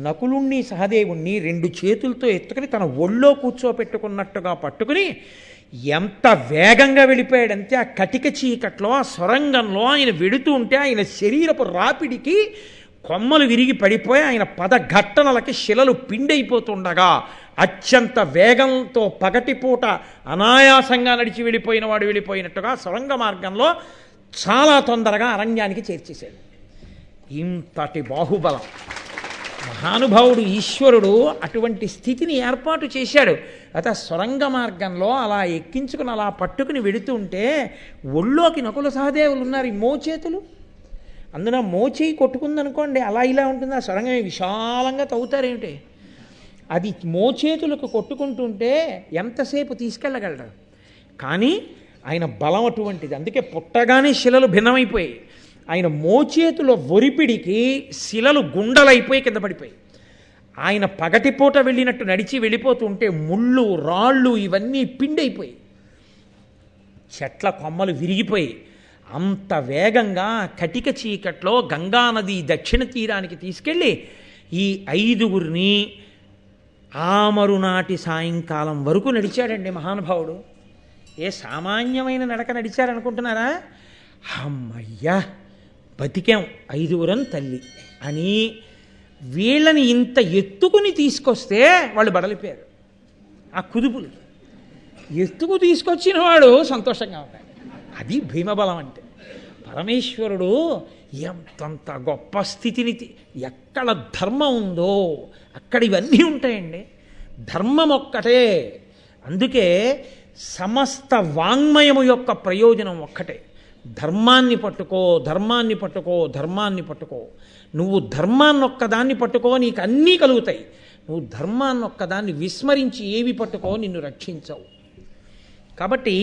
[SPEAKER 1] నకులుణ్ణి సహదేవుణ్ణి 2 చేతులతో ఎత్తుకుని తన ఒళ్ళో కూర్చోపెట్టుకున్నట్టుగా పట్టుకుని ఎంత వేగంగా వెళ్ళిపోయాడంటే ఆ కటిక చీకట్లో ఆ సొరంగంలో ఆయన వెడుతూ ఉంటే ఆయన శరీరపు రాపిడికి కొమ్మలు విరిగి పడిపోయి ఆయన పదఘట్టనలకి శిలలు పిండైపోతుండగా అత్యంత వేగంతో పగటిపూట అనాయాసంగా నడిచి వెళ్ళిపోయినట్టుగా సొరంగ మార్గంలో చాలా తొందరగా అరణ్యానికి చేర్చేశాడు. ఇంతటి బాహుబలం మహానుభావుడు ఈశ్వరుడు అటువంటి స్థితిని ఏర్పాటు చేశాడు. అయితే సొరంగ మార్గంలో అలా ఎక్కించుకుని అలా పట్టుకుని వెడుతూ ఉంటే ఒళ్ళోకి నకుల సహదేవులు ఉన్నారు, ఈ మోచేతులు. అందున మోచేయి కొట్టుకుందనుకోండి అలా ఇలా ఉంటుంది. ఆ సొరంగం విశాలంగా తవ్వుతారేమిటి, అది మోచేతులకు కొట్టుకుంటుంటే ఎంతసేపు తీసుకెళ్ళగలరు. కానీ ఆయన బలం అటువంటిది. అందుకే పుట్టగానే శిలలు భిన్నమైపోయాయి. ఆయన మోచేతుల ఒరిపిడికి శిలలు గుండలైపోయి కింద పడిపోయి, ఆయన పగటిపూట వెళ్ళినట్టు నడిచి వెళ్ళిపోతుంటే ముళ్ళు రాళ్ళు ఇవన్నీ పిండైపోయి చెట్ల కొమ్మలు విరిగిపోయి అంత వేగంగా కటిక చీకట్లో గంగానది దక్షిణ తీరానికి తీసుకెళ్ళి ఈ 5గురిని ఆమరునాటి సాయంకాలం వరకు నడిచాడండి మహానుభావుడు. ఏ సామాన్యమైన నడక నడిచారనుకుంటున్నారా? అమ్మయ్యా బతికాం 5గురం తల్లి అని వీళ్ళని ఇంత ఎత్తుకుని తీసుకొస్తే వాళ్ళు బడలిపోయారు. ఆ కుదుపులు ఎత్తుకు తీసుకొచ్చిన వాడు సంతోషంగా ఉన్నాడు. అది భీమబలం అంటే. పరమేశ్వరుడు ఎంతంత గొప్ప స్థితిని, ఎక్కడ ధర్మం ఉందో అక్కడ ఇవన్నీ ఉంటాయండి. ధర్మం ఒక్కటే. అందుకే సమస్త వాంగ్మయము యొక్క ప్రయోజనం ఒక్కటే. ధర్మాన్ని పట్టుకో, ధర్మాన్ని పట్టుకో, ధర్మాన్ని పట్టుకో. నువ్వు ధర్మాన్ని ఒక్కదాన్ని పట్టుకో, నీకు అన్నీ కలుగుతాయి. నువ్వు ధర్మాన్ని ఒక్కదాన్ని విస్మరించి ఏవి పట్టుకో నిన్ను రక్షించవు. కాబట్టి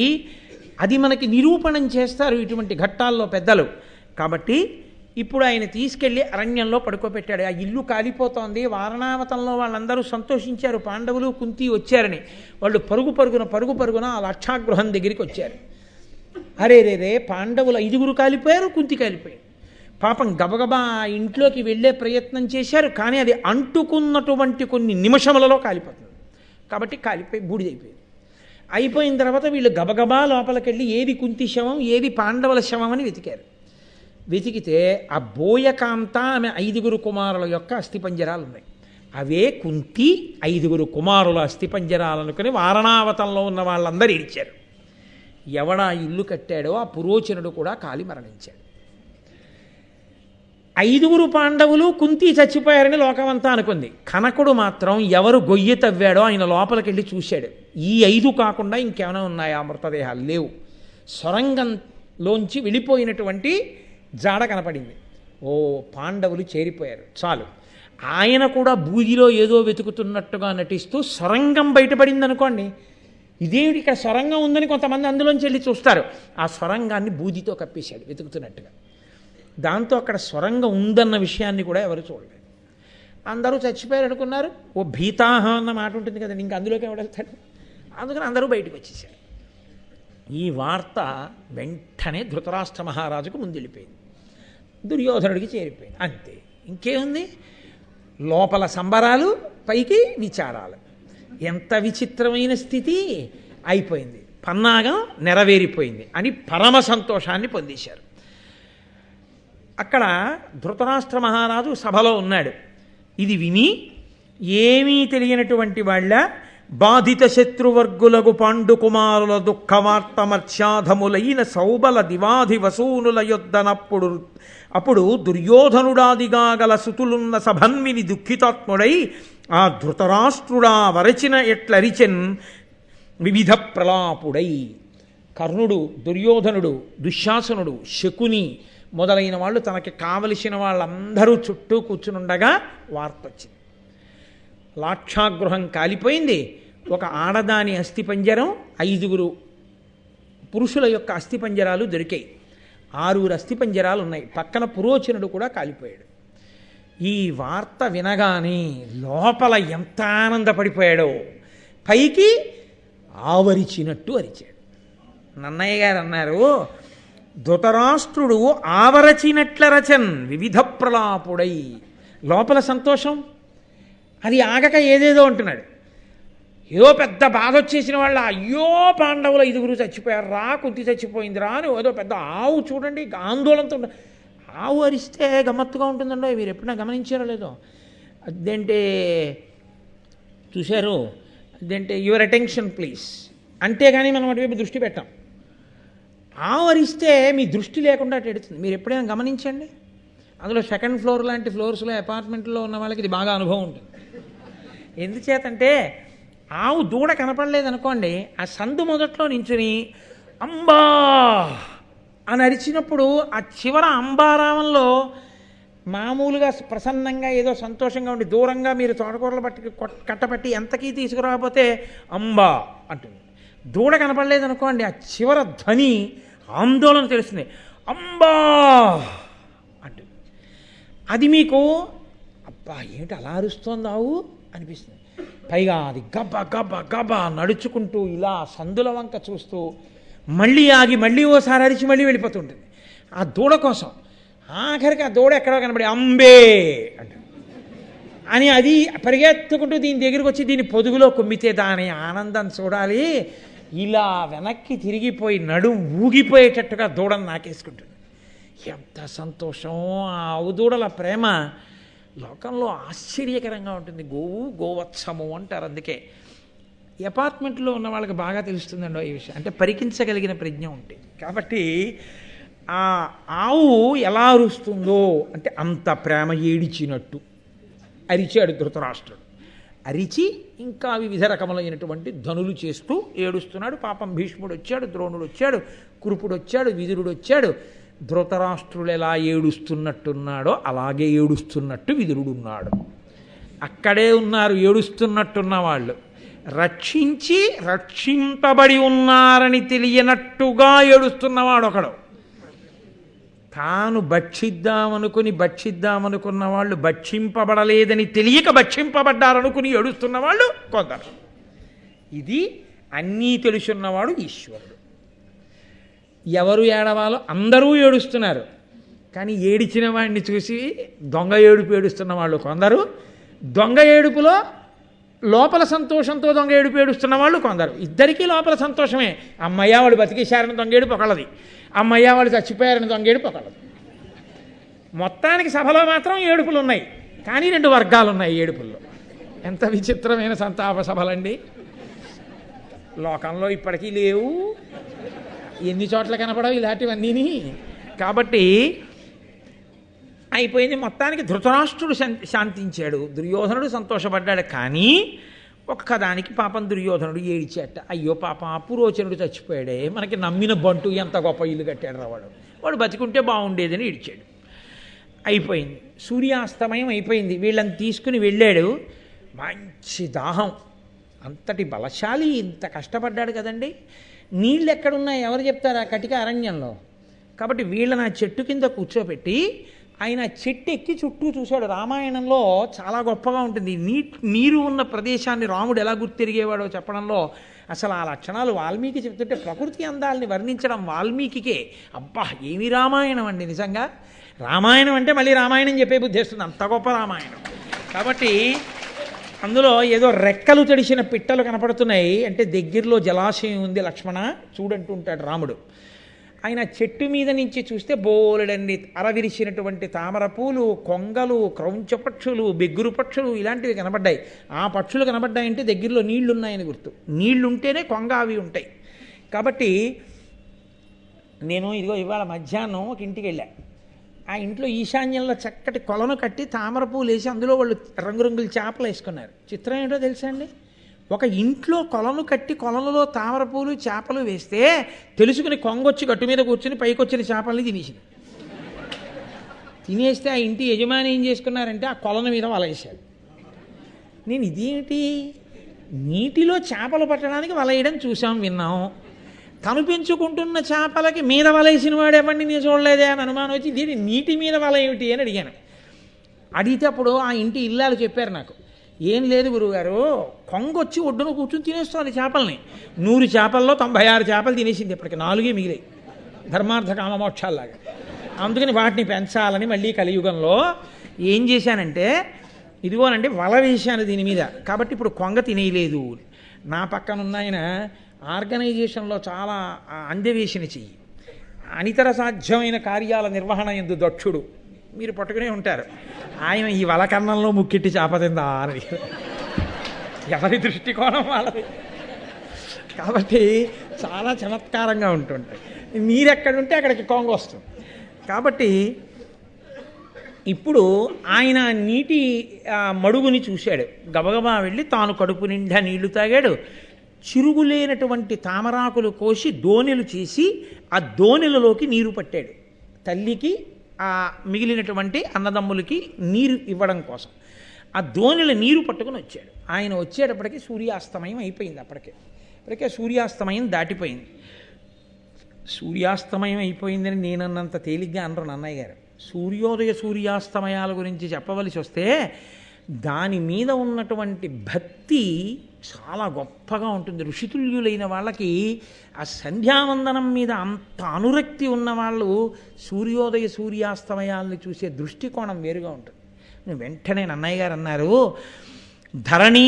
[SPEAKER 1] అది మనకి నిరూపణం చేస్తారు ఇటువంటి ఘట్టాల్లో పెద్దలు. కాబట్టి ఇప్పుడు ఆయన తీసుకెళ్ళి అరణ్యంలో పడుకోబెట్టాడు. ఆ ఇల్లు కాలిపోతోంది. వారణావతంలో వాళ్ళందరూ సంతోషించారు, పాండవులు కుంతి వచ్చారని. వాళ్ళు పరుగు పరుగున ఆ లక్షాగృహం దగ్గరికి వచ్చారు. అరే రే పాండవులు 5గురు కాలిపోయారు, కుంతి కాలిపోయారు. పాపం గబగబా ఇంట్లోకి వెళ్ళే ప్రయత్నం చేశారు, కానీ అది అంటుకున్నటువంటి కొన్ని నిమిషములలో కాలిపోతుంది. కాబట్టి కాలిపోయి బూడిదైపోయింది. అయిపోయిన తర్వాత వీళ్ళు గబగబా లోపలికెళ్ళి ఏది కుంతి శవం, ఏది పాండవుల శవం అని వెతికారు. వెతికితే ఆ బోయకాంత ఆమె 5గురు కుమారుల యొక్క అస్థిపంజరాలు ఉన్నాయి. అవే కుంతి 5గురు కుమారుల అస్థిపంజరాలు అనుకుని వారణావతంలో ఉన్న వాళ్ళందరూ ఏడ్చారు. ఎవడా ఇల్లు కట్టాడో ఆ పురోచనుడు కూడా కాలి మరణించాడు. 5 పాండవులు కుంతి చచ్చిపోయారని లోకమంతా అనుకుంది. కనకుడు మాత్రం ఎవరు గొయ్యి తవ్వాడో ఆయన లోపలికి వెళ్ళి చూశాడు. ఈ 5 కాకుండా ఇంకేమైనా ఉన్నాయా మృతదేహాలు? లేవు. సొరంగంలోంచి వెళ్ళిపోయినటువంటి జాడ కనపడింది. ఓ, పాండవులు చేరిపోయారు, చాలు. ఆయన కూడా బూదిలో ఏదో వెతుకుతున్నట్టుగా నటిస్తూ సొరంగం బయటపడింది అనుకోండి. ఇదేమిటి ఇక్కడ సొరంగం ఉందని కొంతమంది అందులోంచి వెళ్ళి చూస్తారు. ఆ సొరంగాన్ని బూదితో కప్పేశాడు వెతుకుతున్నట్టుగా. దాంతో అక్కడ సొరంగం ఉందన్న విషయాన్ని కూడా ఎవరు చూడలేదు. అందరూ చచ్చిపోయారు అనుకున్నారు. ఓ భీతాహ అన్న మాట ఉంటుంది కదండి, ఇంకా అందులోకి ఎవడెళ్తాడు? అందుకని అందరూ బయటకు వచ్చేసారు. ఈ వార్త వెంటనే ధృతరాష్ట్ర మహారాజుకు ముందెళ్ళిపోయింది, దుర్యోధనుడికి చేరిపోయింది. అంతే, ఇంకేముంది? లోపల సంబరాలు, పైకి విచారాలు. ఎంత విచిత్రమైన స్థితి అయిపోయింది. పన్నాగం నెరవేరిపోయింది అని పరమ సంతోషాన్ని పొందేశారు. అక్కడ ధృతరాష్ట్ర మహారాజు సభలో ఉన్నాడు. ఇది విని ఏమీ తెలియనటువంటి వాళ్ళ బాధిత శత్రువర్గులకు పాండు కుమారుల దుఃఖవార్త మర్త్యాధములైన సౌబల దివాధి వసూనుల అప్పుడు దుర్యోధనుడాదిగా గల సుతులున్న సభన్విని దుఃఖితాత్ముడై ఆ ధృతరాష్ట్రుడా వరచిన ఎట్లరిచెన్ వివిధ ప్రలాపుడై. కర్ణుడు, దుర్యోధనుడు, దుశ్శాసనుడు, శకుని మొదలైన వాళ్ళు తనకి కావలసిన వాళ్ళందరూ చుట్టూ కూర్చునుండగా వార్త వచ్చింది. లాక్షాగృహం కాలిపోయింది. ఒక ఆడదాని అస్థిపంజరం, 5 పురుషుల యొక్క అస్థిపంజరాలు దొరికాయి. 6 అస్థిపంజరాలు ఉన్నాయి. పక్కన పురోచనుడు కూడా కాలిపోయాడు. ఈ వార్త వినగానే లోపల ఎంత ఆనందపడిపోయాడో, పైకి ఆవరిచినట్టు అరిచాడు. నన్నయ్య గారు అన్నారు, ధృతరాష్ట్రుడు ఆవరచినట్ల రచన్ వివిధ ప్రలాపుడై. లోపల సంతోషం, అది ఆగక ఏదేదో అంటున్నాడు. ఏదో పెద్ద బాధ వచ్చేసిన వాళ్ళ, అయ్యో పాండవులు 5 చచ్చిపోయారు రా, కుంతి చచ్చిపోయింది రా అని ఏదో పెద్ద ఆవు చూడండి ఆందోళనతో. ఆవు అరిస్తే గమ్మత్తుగా ఉంటుందండో, మీరు ఎప్పుడైనా గమనించారో లేదో? అదేంటే చూశారు, అదేంటే యువర్ అటెన్షన్ ప్లీజ్, అంతేగాని మనం అటువైపు దృష్టి పెట్టాం. ఆవు అరిస్తే మీ దృష్టి లేకుండా అటు ఎడుతుంది. మీరు ఎప్పుడైనా గమనించండి. అందులో 2nd ఫ్లోర్ లాంటి ఫ్లోర్స్లో అపార్ట్మెంట్లో ఉన్న వాళ్ళకి ఇది బాగా అనుభవం ఉంటుంది. ఎందుచేతంటే ఆవు దూడ కనపడలేదనుకోండి, ఆ సందు మొదట్లో నించుని అంబా అని అరిచినప్పుడు ఆ చివర అంబారామంలో మామూలుగా ప్రసన్నంగా ఏదో సంతోషంగా ఉండి దూరంగా మీరు తోటకూరలు బట్టి కట్టబట్టి ఎంతకీ తీసుకురాకపోతే అంబా అంటుంది. దూడ కనపడలేదనుకోండి, ఆ చివర ధ్వని ఆందోళన తెలుస్తుంది, అంబా అంటుంది. అది మీకు అబ్బా ఏమిటి అలా అరుస్తోంది ఆవు అనిపిస్తుంది. పైగా అది గబ్బా గబ్బా గబ్బా నడుచుకుంటూ ఇలా సందుల వంక చూస్తూ మళ్ళీ ఆగి మళ్ళీ ఓసారి అరిచి మళ్ళీ వెళ్ళిపోతుంటుంది ఆ దూడ కోసం. ఆఖరికి ఆ దూడ ఎక్కడో కనబడి అంబే అంటుంది అని అది పరిగెత్తుకుంటూ దీని దగ్గరికి వచ్చి దీని పొదుగులో కొమ్మితే దాని ఆనందం చూడాలి. ఇలా వెనక్కి తిరిగిపోయి నడుం ఊగిపోయేటట్టుగా దూడను నాకేసుకుంటుంది. ఎంత సంతోషం! ఆ ఆవుదూడల ప్రేమ లోకంలో ఆశ్చర్యకరంగా ఉంటుంది. గోవు గోవత్సము అంటారు. అందుకే అపార్ట్మెంట్లో ఉన్న వాళ్ళకి బాగా తెలుస్తుందండి ఈ విషయం, అంటే పరికించగలిగిన ప్రజ్ఞ ఉంటుంది. కాబట్టి ఆ ఆవు ఎలా అరుస్తుందో అంటే అంత ప్రేమ ఏడిచినట్టు అరిచాడు ధృతరాష్ట్రుడు. అరిచి ఇంకా వివిధ రకములైనటువంటి ధనులు చేస్తూ ఏడుస్తున్నాడు. పాపం భీష్ముడు వచ్చాడు, ద్రోణుడు వచ్చాడు, కురుపుడు వచ్చాడు, విదురుడు వచ్చాడు. ధృతరాష్ట్రుడు ఎలా ఏడుస్తున్నట్టున్నాడో అలాగే ఏడుస్తున్నట్టు విదురుడున్నాడు. అక్కడే ఉన్నారు ఏడుస్తున్నట్టున్న వాళ్ళు. రక్షించి రక్షింపబడి ఉన్నారని తెలియనట్టుగా ఏడుస్తున్నవాడు ఒకడు. తాను భక్షిద్దామనుకున్న వాళ్ళు భక్షింపబడలేదని తెలియక భక్షింపబడ్డారనుకుని ఏడుస్తున్న వాళ్ళు కొందరు. ఇది అన్నీ తెలుసున్నవాడు ఈశ్వరుడు. ఎవరు ఏడవాలో అందరూ ఏడుస్తున్నారు. కానీ ఏడిచిన వాడిని చూసి దొంగ ఏడుపు ఏడుస్తున్న వాళ్ళు కొందరు, దొంగ ఏడుపులో లోపల సంతోషంతో దొంగ ఏడుపు ఏడుస్తున్న వాళ్ళు కొందరు. ఇద్దరికీ లోపల సంతోషమే. అమ్మయ్య వాడు బతికేశారని దొంగ ఏడుపు ఒకళ్ళది, అమ్మయ్య వాళ్ళు చచ్చిపోయారని దొంగ ఏడుపు ఒకళ్ళది. మొత్తానికి సభలో మాత్రం ఏడుపులు ఉన్నాయి, కానీ 2 వర్గాలు ఉన్నాయి ఏడుపుల్లో. ఎంత విచిత్రమైన సంతాప సభలండి! లోకంలో ఇప్పటికీ లేవు. ఎన్ని చోట్ల కనపడవు ఇలాంటివన్నీని. కాబట్టి అయిపోయింది. మొత్తానికి ధృతరాష్ట్రుడు శాంతించాడు, దుర్యోధనుడు సంతోషపడ్డాడు. కానీ ఒక్కదానికి పాపం దుర్యోధనుడు ఏడిచేట, అయ్యో పాపం పురోచనుడు చచ్చిపోయాడే, మనకి నమ్మిన బంటు ఎంత గొప్ప ఇల్లు కట్టాడు రావాడు, వాడు బతికుంటే బాగుండేదని ఏడిచాడు. అయిపోయింది. సూర్యాస్తమయం అయిపోయింది. వీళ్ళని తీసుకుని వెళ్ళాడు. మంచి దాహం, అంతటి బలశాలి, ఇంత కష్టపడ్డాడు కదండి. నీళ్ళు ఎక్కడున్నాయి ఎవరు చెప్తారు ఆ కటిక అరణ్యంలో. కాబట్టి వీళ్ళని ఆ చెట్టు కింద కూర్చోబెట్టి ఆయన చెట్టు ఎక్కి చుట్టూ చూశాడు. రామాయణంలో చాలా గొప్పగా ఉంటుంది. నీరు ఉన్న ప్రదేశాన్ని రాముడు ఎలా గుర్తిరిగేవాడో చెప్పడంలో అసలు ఆ లక్షణాలు వాల్మీకి చెప్తుంటే ప్రకృతి అందాలని వర్ణించడం వాల్మీకికే. అబ్బా ఏమి రామాయణం అండి నిజంగా. రామాయణం అంటే మళ్ళీ రామాయణం చెప్పే బుద్ధి వస్తుంది, అంత గొప్ప రామాయణం. కాబట్టి అందులో ఏదో రెక్కలు తడిసిన పిట్టలు కనపడుతున్నాయి అంటే దగ్గరలో జలాశయం ఉంది లక్ష్మణ చూడంటుంటాడు రాముడు. ఆయన చెట్టు మీద నుంచి చూస్తే బోలెడండి అరవిరిసినటువంటి తామర పూలు, కొంగలు, క్రౌంచ పక్షులు, బెగ్గురు పక్షులు ఇలాంటివి కనబడ్డాయి. ఆ పక్షులు కనబడ్డాయంటే దగ్గరలో నీళ్లున్నాయని గుర్తు. నీళ్లుంటేనే కొంగ అవి ఉంటాయి. కాబట్టి నేను ఇదిగో ఇవాళ మధ్యాహ్నం ఒక ఇంటికి వెళ్ళా. ఆ ఇంట్లో ఈశాన్యంలో చక్కటి కొలను కట్టి తామర పూలు వేసి అందులో వాళ్ళు రంగురంగుల చేపలు వేసుకున్నారు. చిత్రం ఏంటో తెలుసా అండి, ఒక ఇంట్లో కొలను కట్టి కొలనులో తామర పూలు చేపలు వేస్తే తెలుసుకుని కొంగొచ్చి గట్టు మీద కూర్చుని పైకి వచ్చిన చేపల్ని తినేసింది. తినేస్తే ఆ ఇంటి యజమాని ఏం చేసుకున్నారంటే ఆ కొలను మీద వల వేశారు. నేను ఇదేమిటి, నీటిలో చేపలు పట్టడానికి వల వేయడం చూసాం విన్నాం, తను పెంచుకుంటున్న చేపలకి మీద వలేసిన వాడు ఎవరిని నేను చూడలేదే అని అనుమానం వచ్చి దీని నీటి మీద వల ఏమిటి అని అడిగాను. అడిగితే అప్పుడు ఆ ఇంటి ఇల్లాలు చెప్పారు నాకు, ఏం లేదు గురువుగారు, కొంగొచ్చి ఒడ్డున కూర్చుని తినేస్తుంది చేపల్ని. 100 చేపల్లో 96 చేపలు తినేసింది, ఇప్పటికి 4 మిగిలాయి ధర్మార్థ కామమోక్షాల్లాగా. అందుకని వాటిని పెంచాలని మళ్ళీ కలియుగంలో ఏం చేశానంటే ఇదిగోనండి వల వేశాను దీని మీద, కాబట్టి ఇప్పుడు కొంగ తినేయలేదు. నా పక్కనున్న ఆయన ఆర్గనైజేషన్లో చాలా అందవేసిన చెయ్యి, అనితర సాధ్యమైన కార్యాల నిర్వహణ ఎందు దక్షుడు, మీరు పట్టుకునే ఉంటారు. ఆయన ఈ వలకన్నంలో ముక్కెట్టి చేపతిందా అని ఎవరి దృష్టికోణం వాళ్ళది. కాబట్టి చాలా చమత్కారంగా ఉంటుంటాయి. మీరెక్కడుంటే అక్కడికి కొంగ వస్తుంది. కాబట్టి ఇప్పుడు ఆయన నీటి మడుగుని చూశాడు, గబగబా వెళ్ళి తాను కడుపు నిండా నీళ్లు తాగాడు. చిరుగులేనటువంటి తామరాకులు కోసి దోణెలు చేసి ఆ దోణెలలోకి నీరు పట్టాడు, తల్లికి ఆ మిగిలినటువంటి అన్నదమ్ములకి నీరు ఇవ్వడం కోసం. ఆ దోణెల నీరు పట్టుకుని వచ్చాడు. ఆయన వచ్చేటప్పటికి సూర్యాస్తమయం అయిపోయింది. అప్పటికే సూర్యాస్తమయం దాటిపోయింది. సూర్యాస్తమయం అయిపోయిందని నేనన్నంత తేలిగ్గా అనరు అన్నయ్య గారు. సూర్యోదయ సూర్యాస్తమయాల గురించి చెప్పవలసి వస్తే దాని మీద ఉన్నటువంటి భక్తి చాలా గొప్పగా ఉంటుంది. ఋషితుల్యులైన వాళ్ళకి ఆ సంధ్యావందనం మీద అంత అనురక్తి ఉన్న వాళ్ళు సూర్యోదయ సూర్యాస్తమయాలను చూసే దృష్టికోణం వేరుగా ఉంటుంది. వెంటనే అన్నయ్య గారు అన్నారు, ధరణీ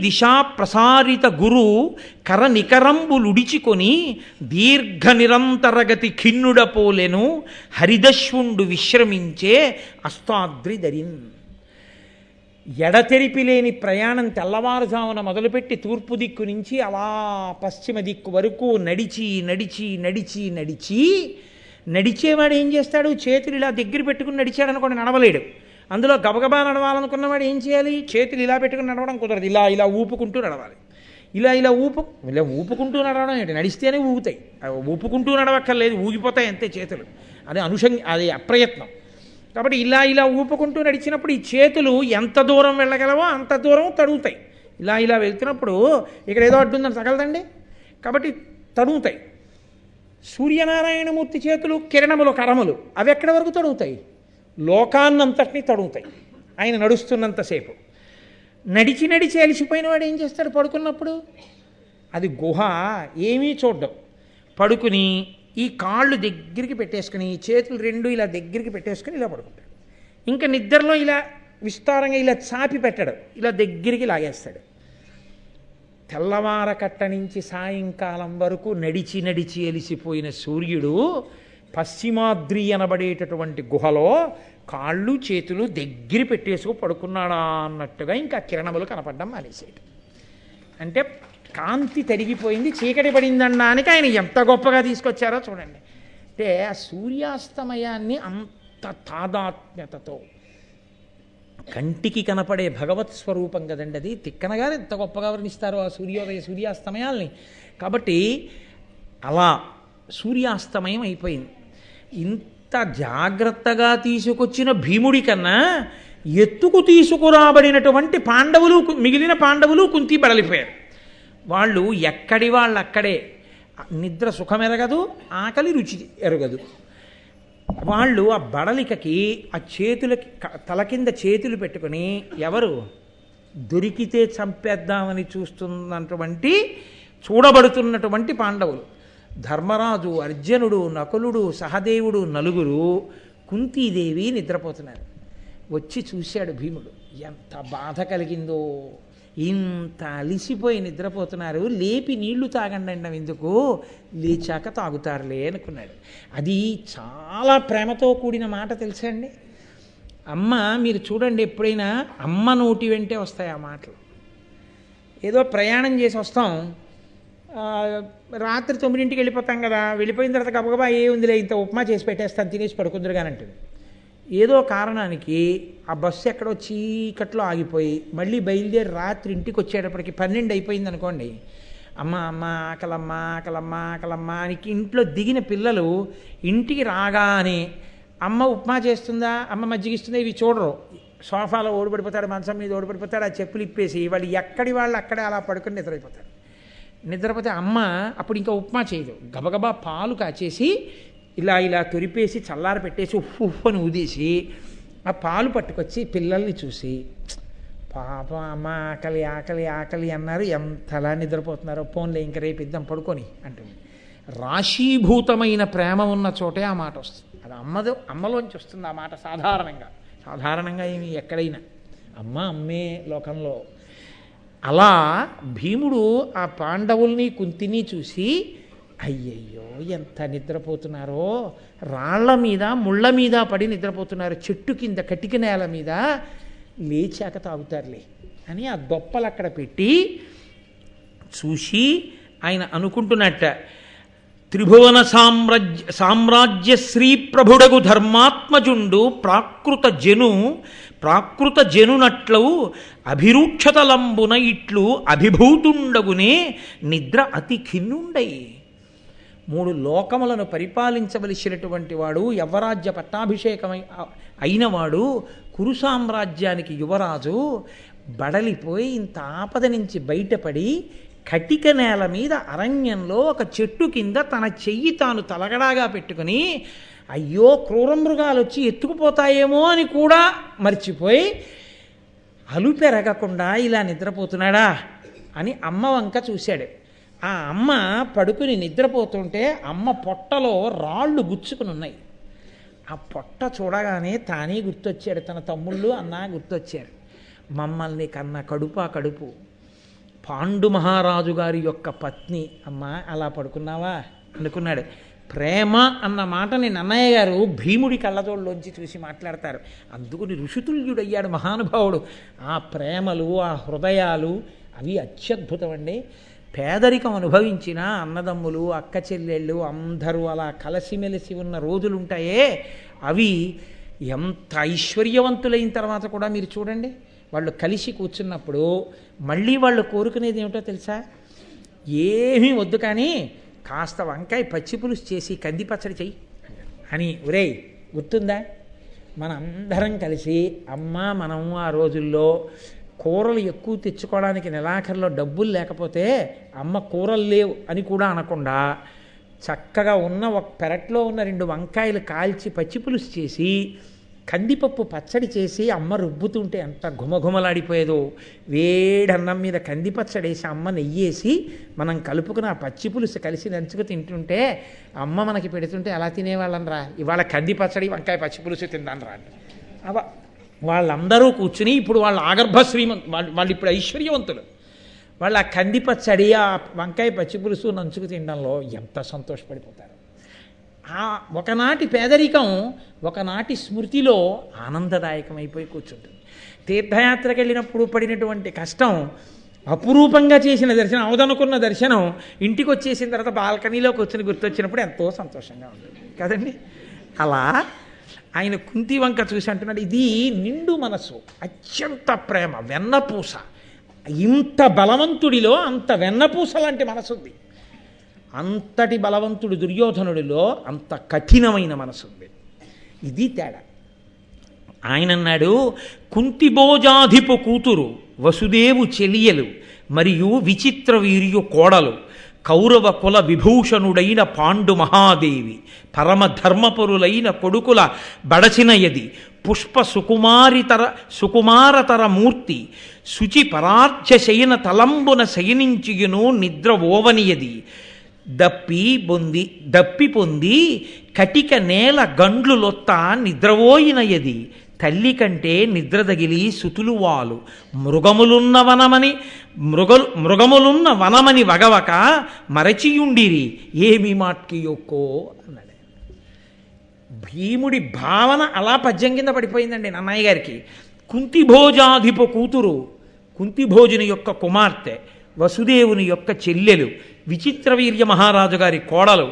[SPEAKER 1] దిశా ప్రసారిత గురు కర నికరంబులుడిచికొని దీర్ఘ నిరంతరగతి ఖిన్నుడపోలెను హరిదశ్వుండు విశ్రమించే అస్తాద్రి దరిన్. ఎడతెరిపి లేని ప్రయాణం తెల్లవారుజామున మొదలుపెట్టి తూర్పు దిక్కు నుంచి అలా పశ్చిమ దిక్కు వరకు నడిచి నడిచి నడిచి నడిచి నడిచేవాడు ఏం చేస్తాడు, చేతులు ఇలా దగ్గర పెట్టుకుని నడిచాడు అనుకోండి, నడవలేడు. అందులో గబగబా నడవాలనుకున్నవాడు ఏం చేయాలి, చేతులు ఇలా పెట్టుకుని నడవడం కుదరదు, ఇలా ఊపుకుంటూ నడవాలి. ఇలా ఊపుకుంటూ నడవడం ఏంటి, నడిస్తేనే ఊగుతాయి, ఊపుకుంటూ నడవక్కర్లేదు, ఊగిపోతాయి అంతే చేతులు. అది అప్రయత్నం. కాబట్టి ఇలా ఊపుకుంటూ నడిచినప్పుడు ఈ చేతులు ఎంత దూరం వెళ్ళగలవో అంత దూరం తడుగుతాయి. ఇలా వెళ్తున్నప్పుడు ఇక్కడ ఏదో అడ్డుందని తగలదండి, కాబట్టి తడుగుతాయి. సూర్యనారాయణమూర్తి చేతులు కిరణములు కరములు అవి ఎక్కడి వరకు తడుగుతాయి, లోకాన్నంతటినీ తడుగుతాయి ఆయన నడుస్తున్నంతసేపు. నడిచి నడిచి అలిసిపోయిన వాడు ఏం చేస్తాడు, పడుకున్నప్పుడు అది గుహ ఏమీ చూడ్డం, పడుకుని ఈ కాళ్ళు దగ్గరికి పెట్టేసుకుని చేతులు 2 ఇలా దగ్గరికి పెట్టేసుకుని ఇలా పడుకుంటాడు. ఇంకా నిద్రలో ఇలా విస్తారంగా ఇలా చాపి పెట్టడం, ఇలా దగ్గరికి లాగేస్తాడు. తెల్లవారకట్ట నుంచి సాయంకాలం వరకు నడిచి నడిచి అలిసిపోయిన సూర్యుడు పశ్చిమాద్రి అనబడేటటువంటి గుహలో కాళ్ళు చేతులు దగ్గర పెట్టేసుకు పడుకున్నాడా అన్నట్టుగా ఇంకా కిరణములు కనపడడం మానేసేయటం. అంటే కాంతి తరిగిపోయింది, చీకటి పడిందనడానికి ఆయన ఎంత గొప్పగా తీసుకొచ్చారో చూడండి. అంటే ఆ సూర్యాస్తమయాన్ని అంత తాదాత్మ్యతతో కంటికి కనపడే భగవత్ స్వరూపం కదండి అది. తిక్కనగారు ఎంత గొప్పగా వర్ణిస్తారో ఆ సూర్యోదయ సూర్యాస్తమయాల్ని. కాబట్టి అలా సూర్యాస్తమయం అయిపోయింది. ఇంత జాగ్రత్తగా తీసుకొచ్చిన భీముడి కన్నా ఎత్తుకు తీసుకురాబడినటువంటి పాండవులు, మిగిలిన పాండవులు కుంతి బడలిపోయారు. వాళ్ళు ఎక్కడి వాళ్ళు అక్కడే, నిద్ర సుఖమెరగదు, ఆకలి రుచి ఎరగదు. వాళ్ళు ఆ బడలికకి ఆ చేతులకి తల కింద చేతులు పెట్టుకుని ఎవరు దొరికితే చంపేద్దామని చూడబడుతున్నటువంటి పాండవులు, ధర్మరాజు, అర్జునుడు, నకులుడు, సహదేవుడు, నలుగురు, కుంతీదేవి నిద్రపోతున్నారు. వచ్చి చూశాడు భీముడు. ఎంత బాధ కలిగిందో, ఇంత అలిసిపోయి నిద్రపోతున్నారు, లేపి నీళ్లు తాగండి అన్నం ఎందుకు, లేచాక తాగుతారులే అనుకున్నాడు. అది చాలా ప్రేమతో కూడిన మాట తెలుసా అండి. అమ్మ మీరు చూడండి, ఎప్పుడైనా అమ్మ నోటి వెంటే వస్తాయి ఆ మాటలు. ఏదో ప్రయాణం చేసి వస్తాం, రాత్రి 9ంటికి వెళ్ళిపోతాం కదా, వెళ్ళిపోయిన తర్వాత గబగబా ఏ ఉందిలే ఇంత ఉప్మా చేసి పెట్టేస్తాను తినేసి పడుకుందరుగానంటుంది. ఏదో కారణానికి ఆ బస్సు ఎక్కడో చీకట్లో ఆగిపోయి మళ్ళీ బయలుదేరి రాత్రి ఇంటికి వచ్చేటప్పటికి 12 అయిపోయింది అనుకోండి. అమ్మ అమ్మ ఆకలమ్మ ఆకలమ్మ ఆకలమ్మ అని ఇంట్లో దిగిన పిల్లలు ఇంటికి రాగానే అమ్మ ఉప్మా చేస్తుందా, అమ్మ మజ్జిగిస్తుందా ఇవి చూడరు. సోఫాలో ఓడిపడిపోతాడు, మంచం మీద ఓడిపడిపోతాడు, ఆ చెప్పులు ఇప్పేసి వాళ్ళు ఎక్కడి వాళ్ళు అక్కడే అలా పడుకొని నిద్రైపోతారు. నిద్రపోతే అమ్మ అప్పుడు ఇంకా ఉప్మా చేయదు, గబగబా పాలు కాచేసి ఇలా ఇలా తొరిపేసి చల్లార పెట్టేసి ఉప్పు అని ఊదేసి ఆ పాలు పట్టుకొచ్చి పిల్లల్ని చూసి, పాప అమ్మ ఆకలి ఆకలి ఆకలి అన్నారు, ఎంతలా నిద్రపోతున్నారో, పోన్లే ఇంక రేపు ఇద్దాం పడుకొని అంటుంది. రాశీభూతమైన ప్రేమ ఉన్న చోటే ఆ మాట వస్తుంది. అది అమ్మలోంచి వస్తుంది ఆ మాట. సాధారణంగా ఏమి ఎక్కడైనా అమ్మ అమ్మే లోకంలో. అలా భీముడు ఆ పాండవుల్ని కుంతిని చూసి అయ్యయ్యో ఎంత నిద్రపోతున్నారో, రాళ్ల మీద ముళ్ళ మీద పడి నిద్రపోతున్నారు, చెట్టు కింద కటిక నేల మీద, లేచాక తాగుతారులే అని ఆ దొప్పలు అక్కడ పెట్టి చూసి ఆయన అనుకుంటున్నట్ట, త్రిభువన సామ్రాజ్య శ్రీ ప్రభుడగు ధర్మాత్మజుండు ప్రాకృత జనునట్లు అభిరూక్షతలంబున ఇట్లు అభిభూతుండగునే నిద్ర అతి ఖిన్నుండై. 3 లోకములను పరిపాలించవలసినటువంటి వాడు, యవ్వరాజ్య పట్టాభిషేకం అయినవాడు, కురు సామ్రాజ్యానికి యువరాజు, బడలిపోయి ఇంత ఆపద నుంచి బయటపడి కటిక నేల మీద అరణ్యంలో ఒక చెట్టు కింద తన చెయ్యి తాను తలగడాగా పెట్టుకుని అయ్యో క్రూరమృగాలు వచ్చి ఎత్తుకుపోతాయేమో అని కూడా మర్చిపోయి అలుపెరగకుండా ఇలా నిద్రపోతున్నాడా అని అమ్మ వంక చూశాడు. ఆ అమ్మ పడుకుని నిద్రపోతుంటే అమ్మ పొట్టలో రాళ్ళు గుచ్చుకుని ఉన్నాయి. ఆ పొట్ట చూడగానే తానే గుర్తొచ్చాడు, తన తమ్ముళ్ళు అన్నా గుర్తొచ్చారు. మమ్మల్ని కన్న కడుపు పాండు మహారాజు గారి యొక్క పత్ని అమ్మ, అలా పడుకున్నావా అనుకున్నాడు. ప్రేమ అన్న మాటని నన్నయ్య గారు భీముడి కళ్ళజోళ్ళలోంచి చూసి మాట్లాడతారు. అందుకుని ఋషితుల్యుడయ్యాడు మహానుభావుడు. ఆ ప్రేమలు, ఆ హృదయాలు అవి అత్యద్భుతం అండి. పేదరికం అనుభవించిన అన్నదమ్ములు, అక్క చెల్లెళ్ళు అందరూ అలా కలసిమెలిసి ఉన్న రోజులుంటాయే, అవి ఎంత ఐశ్వర్యవంతులైన తర్వాత కూడా మీరు చూడండి, వాళ్ళు కలిసి కూర్చున్నప్పుడు మళ్ళీ వాళ్ళు కోరుకునేది ఏమిటో తెలుసా? ఏమీ వద్దు కానీ కాస్త వంకాయ పచ్చి పులుసు చేసి కంది పచ్చడి చెయ్యి అని. ఒరేయ్ గుర్తుందా, మనందరం కలిసి అమ్మ మనం ఆ రోజుల్లో కూరలు ఎక్కువ తెచ్చుకోవడానికి నెలాఖరులో డబ్బులు లేకపోతే అమ్మ కూరలు లేవు అని కూడా అనకుండా చక్కగా ఉన్న ఒక పెరట్లో ఉన్న 2 వంకాయలు కాల్చి పచ్చి పులుసు చేసి కందిపప్పు పచ్చడి చేసి అమ్మ రుబ్బుతుంటే ఎంత ఘుమఘుమలాడిపోయేదో. వేడన్నం మీద కంది పచ్చడి వేసి అమ్మ నెయ్యేసి మనం కలుపుకుని ఆ పచ్చి పులుసు కలిసి నంచుకు తింటుంటే అమ్మ మనకి పెడుతుంటే అలా తినేవాళ్ళని రా. ఇవాళ కంది పచ్చడి వంకాయ పచ్చి పులుసు తిందాను రా. వాళ్ళందరూ కూర్చుని ఇప్పుడు వాళ్ళ ఆగర్భ వాళ్ళు ఇప్పుడు ఐశ్వర్యవంతులు. వాళ్ళు ఆ కంది పచ్చడి, ఆ వంకాయ పచ్చి పులుసు నంచుకు తినడంలో ఎంత సంతోషపడిపోతారు. ఒకనాటి పేదరికం ఒకనాటి స్మృతిలో ఆనందదాయకమైపోయి కూర్చుంటుంది. తీర్థయాత్రకు వెళ్ళినప్పుడు పడినటువంటి కష్టం అపురూపంగా చేసిన దర్శనం అవదనుకున్న దర్శనం ఇంటికి వచ్చేసిన తర్వాత బాల్కనీలో కూర్చొని గుర్తొచ్చినప్పుడు ఎంతో సంతోషంగా ఉంటుంది కదండి. అలా ఆయన కుంతి వంక చూసి అంటున్నాడు, ఇది నిండు మనసు, అత్యంత ప్రేమ, వెన్నపూస. ఇంత బలవంతుడిలో అంత వెన్నపూస లాంటి మనసుంది. అంతటి బలవంతుడు దుర్యోధనుడిలో అంత కఠినమైన మనసుంది. ఇది తేడా. ఆయన అన్నాడు, కుంతిభోజాధిపు కూతురు వసుదేవు చెలియలు మరియు విచిత్ర వీర్యు కోడలు కౌరవ కుల విభూషణుడైన పాండు మహాదేవి పరమధర్మపరులైన కొడుకుల బడచినయది పుష్ప సుకుమారతర మూర్తి శుచి పరార్చ శయన తలంబున శయనించియును నిద్ర ఓవనియది దప్పి పొంది కటిక నేల గండ్లు లొత్త నిద్రవోయినయది తల్లి కంటే నిద్ర తగిలి సుతులు వాలు మృగములున్న వనమని వగవక మరచియుండిరి ఏమి మాట్కి యొక్కో అన్నాడు. భీముడి భావన అలా పద్యం కింద పడిపోయిందండి నన్నయ్య గారికి. కుంతిభోజాధిప కూతురు, కుంతిభోజుని యొక్క కుమార్తె, వసుదేవుని యొక్క చెల్లెలు, విచిత్రవీర్య మహారాజు గారి కోడలు,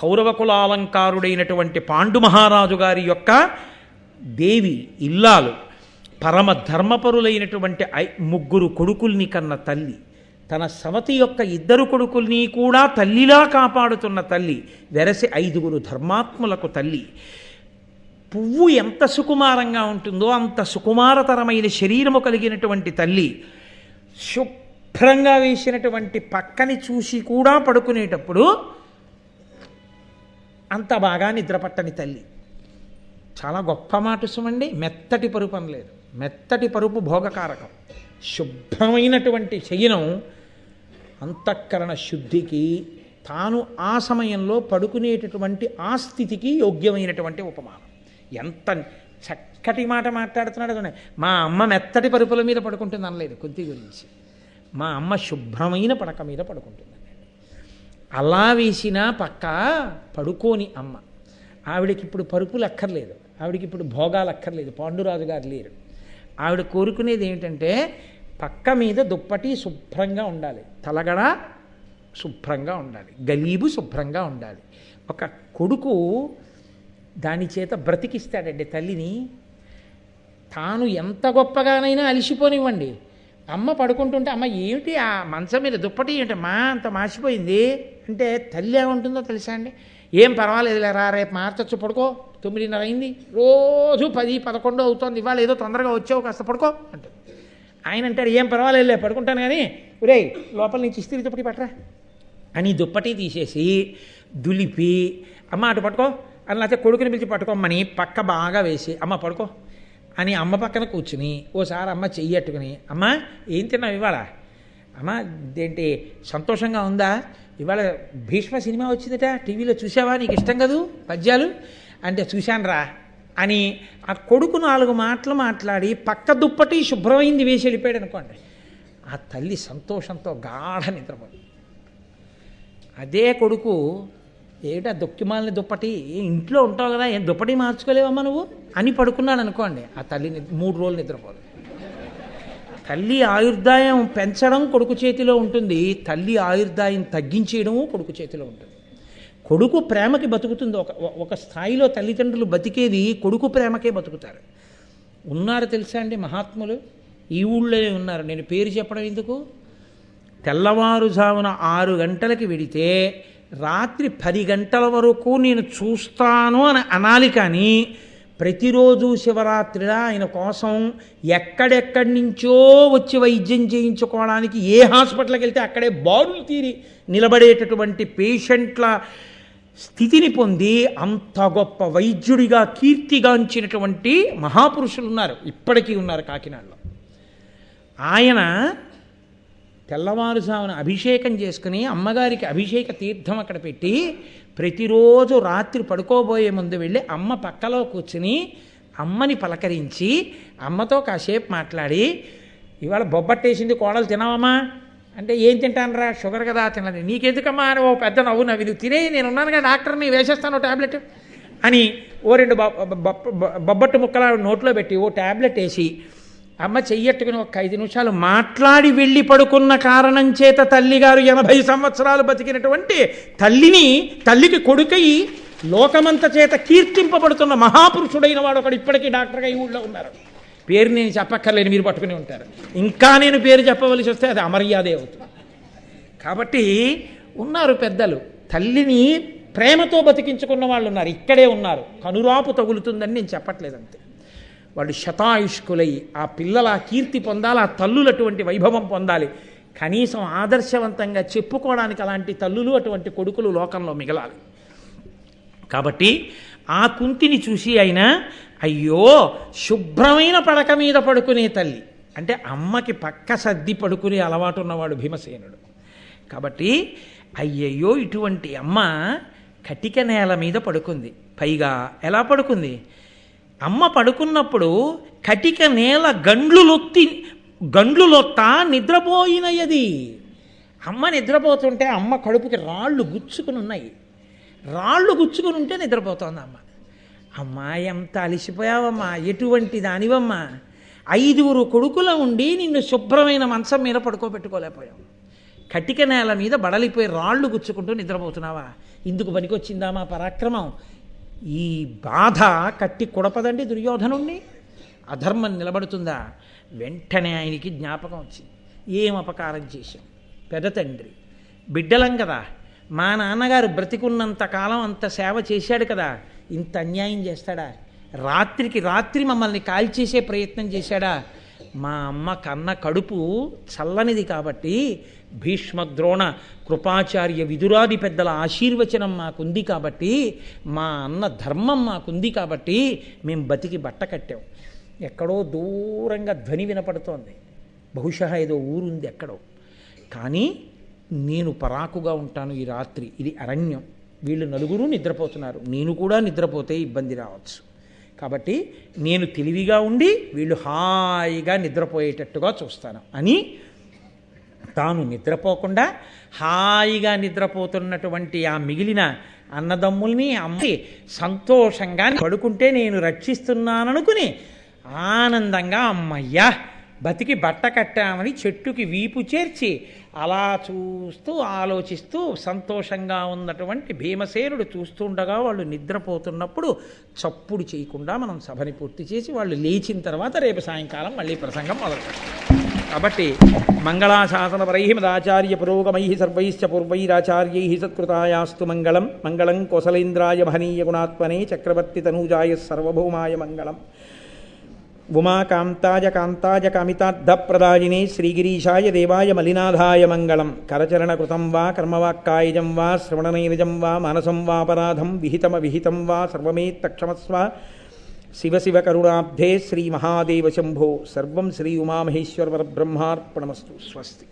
[SPEAKER 1] కౌరవ కులాలంకారుడైనటువంటి పాండు మహారాజు గారి యొక్క దేవి ఇల్లాలు, పరమ ధర్మపరులైనటువంటి 3 కొడుకుల్ని కన్న తల్లి, తన సవతి యొక్క 2 కొడుకుల్ని కూడా తల్లిలా కాపాడుతున్న తల్లి, వెరసి 5 ధర్మాత్ములకు తల్లి. పువ్వు ఎంత సుకుమారంగా ఉంటుందో అంత సుకుమారతరమైన శరీరము కలిగినటువంటి తల్లి, శుభ్రంగా వేసినటువంటి పక్కని చూసి కూడా పడుకునేటప్పుడు అంత బాగా నిద్రపట్టని తల్లి. చాలా గొప్ప మాట సుమండి. మెత్తటి పరుపు అనలేదు, మెత్తటి పరుపు భోగకారకం. శుభ్రమైనటువంటి శయనం అంతఃకరణ శుద్ధికి, తాను ఆ సమయంలో పడుకునేటటువంటి ఆ స్థితికి యోగ్యమైనటువంటి ఉపమానం. ఎంత చక్కటి మాట మాట్లాడుతున్నాడు చూడండి. మా అమ్మ మెత్తటి పరుపుల మీద పడుకుంటుంది అనలేదు కుంతి గురించి, మా అమ్మ శుభ్రమైన పడక మీద పడుకుంటుంది. అలా వేసిన పక్క పడుకోని అమ్మ. ఆవిడకి ఇప్పుడు పరుపులు అక్కర్లేదు, ఆవిడకి ఇప్పుడు భోగాలు అక్కర్లేదు, పాండురాజు గారు లేరు. ఆవిడ కోరుకునేది ఏమిటంటే పక్క మీద దుప్పటి శుభ్రంగా ఉండాలి, తలగడ శుభ్రంగా ఉండాలి, గలీబు శుభ్రంగా ఉండాలి. ఒక కొడుకు దాని చేత బ్రతికిస్తాడండి తల్లిని. తాను ఎంత గొప్పగానైనా అలిసిపోనివ్వండి, అమ్మ పడుకుంటుంటే అమ్మ ఏమిటి ఆ మంచం మీద దుప్పటి ఏమిటి మా అంత మాసిపోయింది అంటే తల్లి ఏముంటుందో తెలుసా అండి, ఏం పర్వాలేదు లేరా రేపు మార్చచ్చు పడుకో, 9:30 అయింది, రోజు 10, 11 అవుతోంది, ఇవాళ ఏదో తొందరగా వచ్చావు కాస్త పడుకో అంటాడు. ఆయన అంటాడు ఏం పర్వాలేదులే పడుకుంటాను కానీ ఒరేయ్ లోపల నుంచి ఇస్త్రీ దుప్పటి పట్టరా అని దుప్పటి తీసేసి దులిపి అమ్మ అటు పట్టుకో అని, లేకపోతే కొడుకుని పిలిచి పట్టుకోమని పక్క బాగా వేసి అమ్మ పడుకో అని అమ్మ పక్కన కూర్చుని ఓసారి అమ్మ చెయ్యట్టుకుని అమ్మ ఏం తిన్నావు ఇవాళ, అమ్మ ఏంటి సంతోషంగా ఉందా, ఇవాళ భీష్మ సినిమా వచ్చిందట టీవీలో చూసావా, నీకు ఇష్టం కదూ పద్యాలు అంటే చూశానురా అని ఆ కొడుకు 4 మాటలు మాట్లాడి పక్క దుప్పటి శుభ్రమైంది వేసి వెళ్ళిపోయాడు అనుకోండి, ఆ తల్లి సంతోషంతో గాఢ నిద్రపోయి. అదే కొడుకు ఏమిటా దొక్కిమాలని దుప్పటి ఇంట్లో ఉంటావు కదా ఏం దుప్పటి మార్చుకోలేవమ్మా నువ్వు అని పడుకున్నాడు అనుకోండి, ఆ తల్లిని 3 రోజులు నిద్రపోదు. తల్లి ఆయుర్దాయం పెంచడం కొడుకు చేతిలో ఉంటుంది, తల్లి ఆయుర్దాయం తగ్గించేయడము కొడుకు చేతిలో ఉంటుంది. కొడుకు ప్రేమకి బతుకుతుంది. ఒక స్థాయిలో తల్లిదండ్రులు బతికేది కొడుకు ప్రేమకే బతుకుతారు. ఉన్నారు తెలుసా అండి మహాత్ములు, ఈ ఊళ్ళోనే ఉన్నారు, నేను పేరు చెప్పడం ఎందుకు. తెల్లవారుజామున 6 గంటలకి వెడితే రాత్రి 10 గంటల వరకు నేను చూస్తాను అని అనాలి. కానీ ప్రతిరోజు శివరాత్రిలా ఆయన కోసం ఎక్కడెక్కడి నుంచో వచ్చి వైద్యం చేయించుకోవడానికి ఏ హాస్పిటల్కి వెళ్తే అక్కడే బారులు తీరి నిలబడేటటువంటి పేషెంట్ల స్థితిని పొంది అంత గొప్ప వైద్యుడిగా కీర్తిగాంచినటువంటి మహాపురుషులు ఉన్నారు, ఇప్పటికీ ఉన్నారు కాకినాడలో. ఆయన తెల్లవారుజామున అభిషేకం చేసుకుని అమ్మగారికి అభిషేక తీర్థం అక్కడ పెట్టి ప్రతిరోజు రాత్రి పడుకోబోయే ముందు వెళ్ళి అమ్మ పక్కలో కూర్చుని అమ్మని పలకరించి అమ్మతో కాసేపు మాట్లాడి ఇవాళ బొబ్బట్టేసింది కోడలు తినవమ్మా అంటే ఏం తింటానరా షుగర్ కదా తినది, నీకెందుకమ్మా అని ఓ పెద్ద నవ్వు నవ్వి నువ్వు తినే నేను ఉన్నానుగా డాక్టర్ని వేసేస్తాను ట్యాబ్లెట్ అని ఓ 2 బొబ్బట్టు ముక్కల నోట్లో పెట్టి ఓ ట్యాబ్లెట్ వేసి అమ్మ చెయ్యట్టుకుని ఒక 5 నిమిషాలు మాట్లాడి వెళ్ళి పడుకున్న కారణం చేత తల్లిగారు 80 సంవత్సరాలు బతికినటువంటి తల్లికి కొడుకై లోకమంత చేత కీర్తింపబడుతున్న మహాపురుషుడైన వాడు ఒకడు ఇప్పటికీ డాక్టర్గా ఈ ఊళ్ళో ఉన్నారు. పేరు నేను చెప్పక్కర్లేని మీరు పట్టుకుని ఉంటారు. ఇంకా నేను పేరు చెప్పవలసి వస్తే అది అమర్యాదే అవుతుంది. కాబట్టి ఉన్నారు పెద్దలు, తల్లిని ప్రేమతో బతికించుకున్న వాళ్ళు ఉన్నారు, ఇక్కడే ఉన్నారు. కనురాపు తగులుతుందని నేను చెప్పట్లేదు అంతే. వాళ్ళు శతాయుష్కులై ఆ పిల్లల కీర్తి పొందాలి, ఆ తల్లులు అటువంటి వైభవం పొందాలి. కనీసం ఆదర్శవంతంగా చెప్పుకోవడానికి అలాంటి తల్లులు అటువంటి కొడుకులు లోకంలో మిగలాలి. కాబట్టి ఆ కుంతిని చూసి ఆయన అయ్యో శుభ్రమైన పడక మీద పడుకునే తల్లి అంటే అమ్మకి పక్క సర్ది పడుకునే అలవాటు ఉన్నవాడు భీమసేనుడు. కాబట్టి అయ్యయ్యో ఇటువంటి అమ్మ కటిక నేల మీద పడుకుంది. పైగా ఎలా పడుకుంది? అమ్మ పడుకున్నప్పుడు కటిక నేల గండ్లులొత్తా నిద్రపోయినయది. అమ్మ నిద్రపోతుంటే అమ్మ కడుపుకి రాళ్ళు గుచ్చుకుని ఉన్నాయి. రాళ్ళు గుచ్చుకుని ఉంటే నిద్రపోతోంది అమ్మ. అమ్మా ఎంత అలిసిపోయావమ్మా, ఎటువంటి దానివమ్మా, 5 కొడుకుల ఉండి నిన్ను శుభ్రమైన మంచం మీద పడుకోబెట్టుకోలేకపోయావు. కటిక నేల మీద బడలిపోయి రాళ్ళు గుచ్చుకుంటూ నిద్రపోతున్నావా? ఇందుకు పనికొచ్చిందా మా పరాక్రమం? ఈ బాధ కట్టి కొడపదండి దుర్యోధనుణ్ణి. అధర్మం నిలబడుతుందా? వెంటనే ఆయనకి జ్ఞాపకం వచ్చింది. ఏం అపకారం చేశాం? పెద్ద తండ్రి బిడ్డలం కదా, మా నాన్నగారు బ్రతికున్నంత కాలం అంత సేవ చేశాడు కదా, ఇంత అన్యాయం చేస్తాడా? రాత్రికి రాత్రి మమ్మల్ని కాల్చేసే ప్రయత్నం చేశాడా? మా అమ్మ కన్న కడుపు చల్లనిది కాబట్టి భీష్మ ద్రోణ కృపాచార్య విదురాది పెద్దల ఆశీర్వచనం మాకుంది కాబట్టి, మా అన్న ధర్మం మాకుంది కాబట్టి మేము బతికి బట్ట కట్టాం. ఎక్కడో దూరంగా ధ్వని వినపడుతోంది, బహుశా ఏదో ఊరుంది ఎక్కడో. కానీ నేను పరాకుగా ఉంటాను ఈ రాత్రి, ఇది అరణ్యం, వీళ్ళు 4 నిద్రపోతున్నారు, నేను కూడా నిద్రపోతే ఇబ్బంది రావచ్చు. కాబట్టి నేను తెలివిగా ఉండి వీళ్ళు హాయిగా నిద్రపోయేటట్టుగా చూస్తాను అని తాను నిద్రపోకుండా హాయిగా నిద్రపోతున్నటువంటి ఆ మిగిలిన అన్నదమ్ముల్ని అమ్మి సంతోషంగా పడుకుంటే నేను రక్షిస్తున్నాననుకుని ఆనందంగా అమ్మయ్యా బతికి బట్ట కట్టామని చెట్టుకి వీపు చేర్చి అలా చూస్తూ ఆలోచిస్తూ సంతోషంగా ఉన్నటువంటి భీమసేనుడు చూస్తుండగా వాళ్ళు నిద్రపోతున్నప్పుడు చప్పుడు చేయకుండా మనం సభని పూర్తి చేసి వాళ్ళు లేచిన తర్వాత రేపు సాయంకాలం మళ్ళీ ప్రసంగం మొదలుపెడతాం. కాబట్టి మంగళాశాసనపరై మదాచార్య పురోగమై సర్వైశ్చ పూర్వైరాచార్యై సత్కృతాయాస్తు మంగళం. మంగళం కోసలేంద్రాయ మహనీయ గుణాత్మనే చక్రవర్తి తనూజాయ సర్వభౌమాయ మంగళం. ఉమాకాంతాయ కాంతాయ కామితార్థప్రదాయినే శ్రీగిరీశాయ దేవాయ మలినాథాయ మంగళం. కరచరణకృతం వా కర్మవాక్కాయజం వా శ్రవణనైనజం వా మానసం వాపరాధం విహితం వా సర్వమేత్తక్షమస్వ. శివ శివ కరుణాబ్ధే శ్రీ మహాదేవ శంభో. సర్వం శ్రీ ఉమామహేశ్వర పరబ్రహ్మార్పణమస్తు. స్వస్తి.